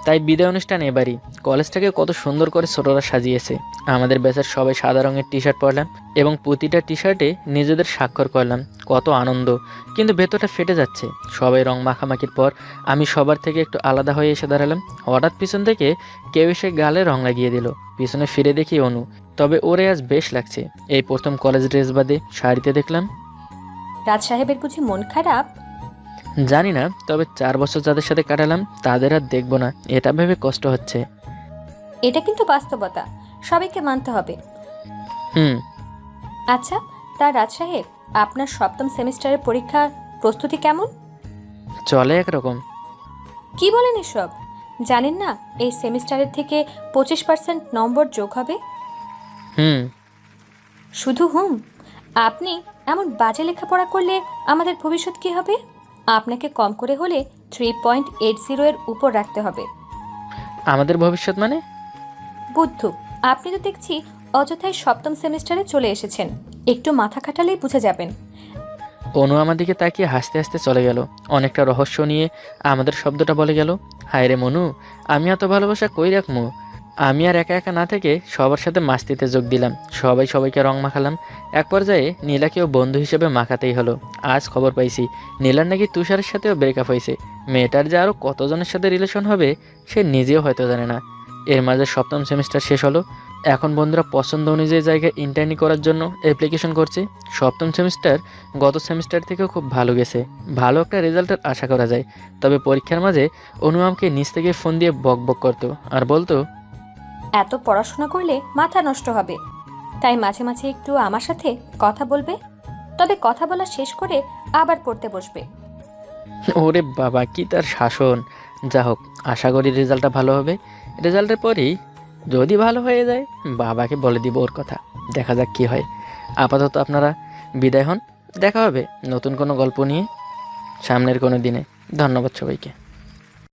তাই বিদায় অনুষ্ঠান এবারই। কলেজটাকে কত সুন্দর করে ছোটরা সাজিয়েছে। আমাদের ব্যাচের সবাই সাদা রঙের টি শার্ট পরলাম এবং প্রতিটা টি শার্টে নিজেদের স্বাক্ষর করলাম। কত আনন্দ, কিন্তু ভেতরটা ফেটে যাচ্ছে। সবাই রং মাখামাখির পর আমি সবার থেকে একটু আলাদা হয়ে এসে দাঁড়ালাম। হঠাৎ পিছন থেকে কেউ এসে গালে রং লাগিয়ে দিল। পিছনে ফিরে দেখি অনু। তবে ওরে আজ বেশ লাগছে। এই প্রথম কলেজ ড্রেস বাদে শাড়িতে দেখলাম।
রাজ সাহেবের বুঝি মন খারাপ?
জানি না, তবে 4 বছর যাদের সাথে কাটালাম তাদের আর দেখবো না, এটা ভেবে কষ্ট হচ্ছে।
এটা কিন্তু বাস্তবতা, সবাইকে মানতে হবে।
হুম।
আচ্ছা, তা রাজ সাহেব, আপনার 7ম সেমিস্টারের পরীক্ষার প্রস্তুতি কেমন?
চলে একরকম।
কি বলেন এসব? জানেন না এই সেমিস্টারের থেকে 25% নম্বর যোগ হবে?
হুম।
শুধু হুম? আপনি এমন বাজে লেখাপড়া করলে আমাদের ভবিষ্যৎ কি হবে? আপনাকে কম করে হলে 3.80 এর উপর রাখতে হবে।
আমাদের ভবিষ্যৎ মানে?
বুদ্ধু, আপনি তো দেখছি অযথায় 7ম সেমিস্টারে চলে এসেছেন। একটু মাথা খাটালেই বুঝে যাবেন।
অনু আমার দিকে তাকিয়ে হাসতে হাসতে চলে গেল। অনেকটা রহস্য নিয়ে আমাদের শব্দটা বলে গেল, হায় রে মনু, আমি এত ভালোবাসা কই রাখমু। আমি আর একা একা না থেকে সবার সাথে মাস্তিতে যোগ দিলাম। সবাই সবাইকে রং মাখালাম। এক পর্যায়ে নীলাকেও বন্ধু হিসেবে মাখাতেই হলো। আজ খবর পাইছি নীলার নাকি তুষারের সাথেও ব্রেকআপ হয়েছে। মেয়েটার যে আরও কতজনের সাথে রিলেশন হবে সে নিজেও হয়তো জানে না। এর মাঝে 7ম সেমিস্টার শেষ হলো। এখন বন্ধুরা পছন্দ অনুযায়ী জায়গায় ইন্টার্নি করার জন্য অ্যাপ্লিকেশন করছে। 7ম সেমিস্টার গত সেমিস্টার থেকেও খুব ভালো গেছে। ভালো একটা রেজাল্টের আশা করা যায়। তবে পরীক্ষার মাঝে অনু আমাকে নিচ থেকে ফোন দিয়ে বক বক করতো আর বলতো,
এত পড়াশোনা করলে মাথা নষ্ট হবে, তাই মাঝে মাঝে একটু আমার সাথে কথা বলবে। তবে কথা বলা শেষ করে আবার পড়তে বসবে।
ওরে বাবা, কি তার শাসন। যা হোক, আশা করি রেজাল্টটা ভালো হবে। রেজাল্টের পরেই যদি ভালো হয়ে যায় বাবাকে বলে দিব ওর কথা। দেখা যাক কি হয়। আপাতত আপনারা বিদায় হন। দেখা হবে নতুন কোনো গল্প নিয়ে সামনের কোনো দিনে। ধন্যবাদ সবাইকে।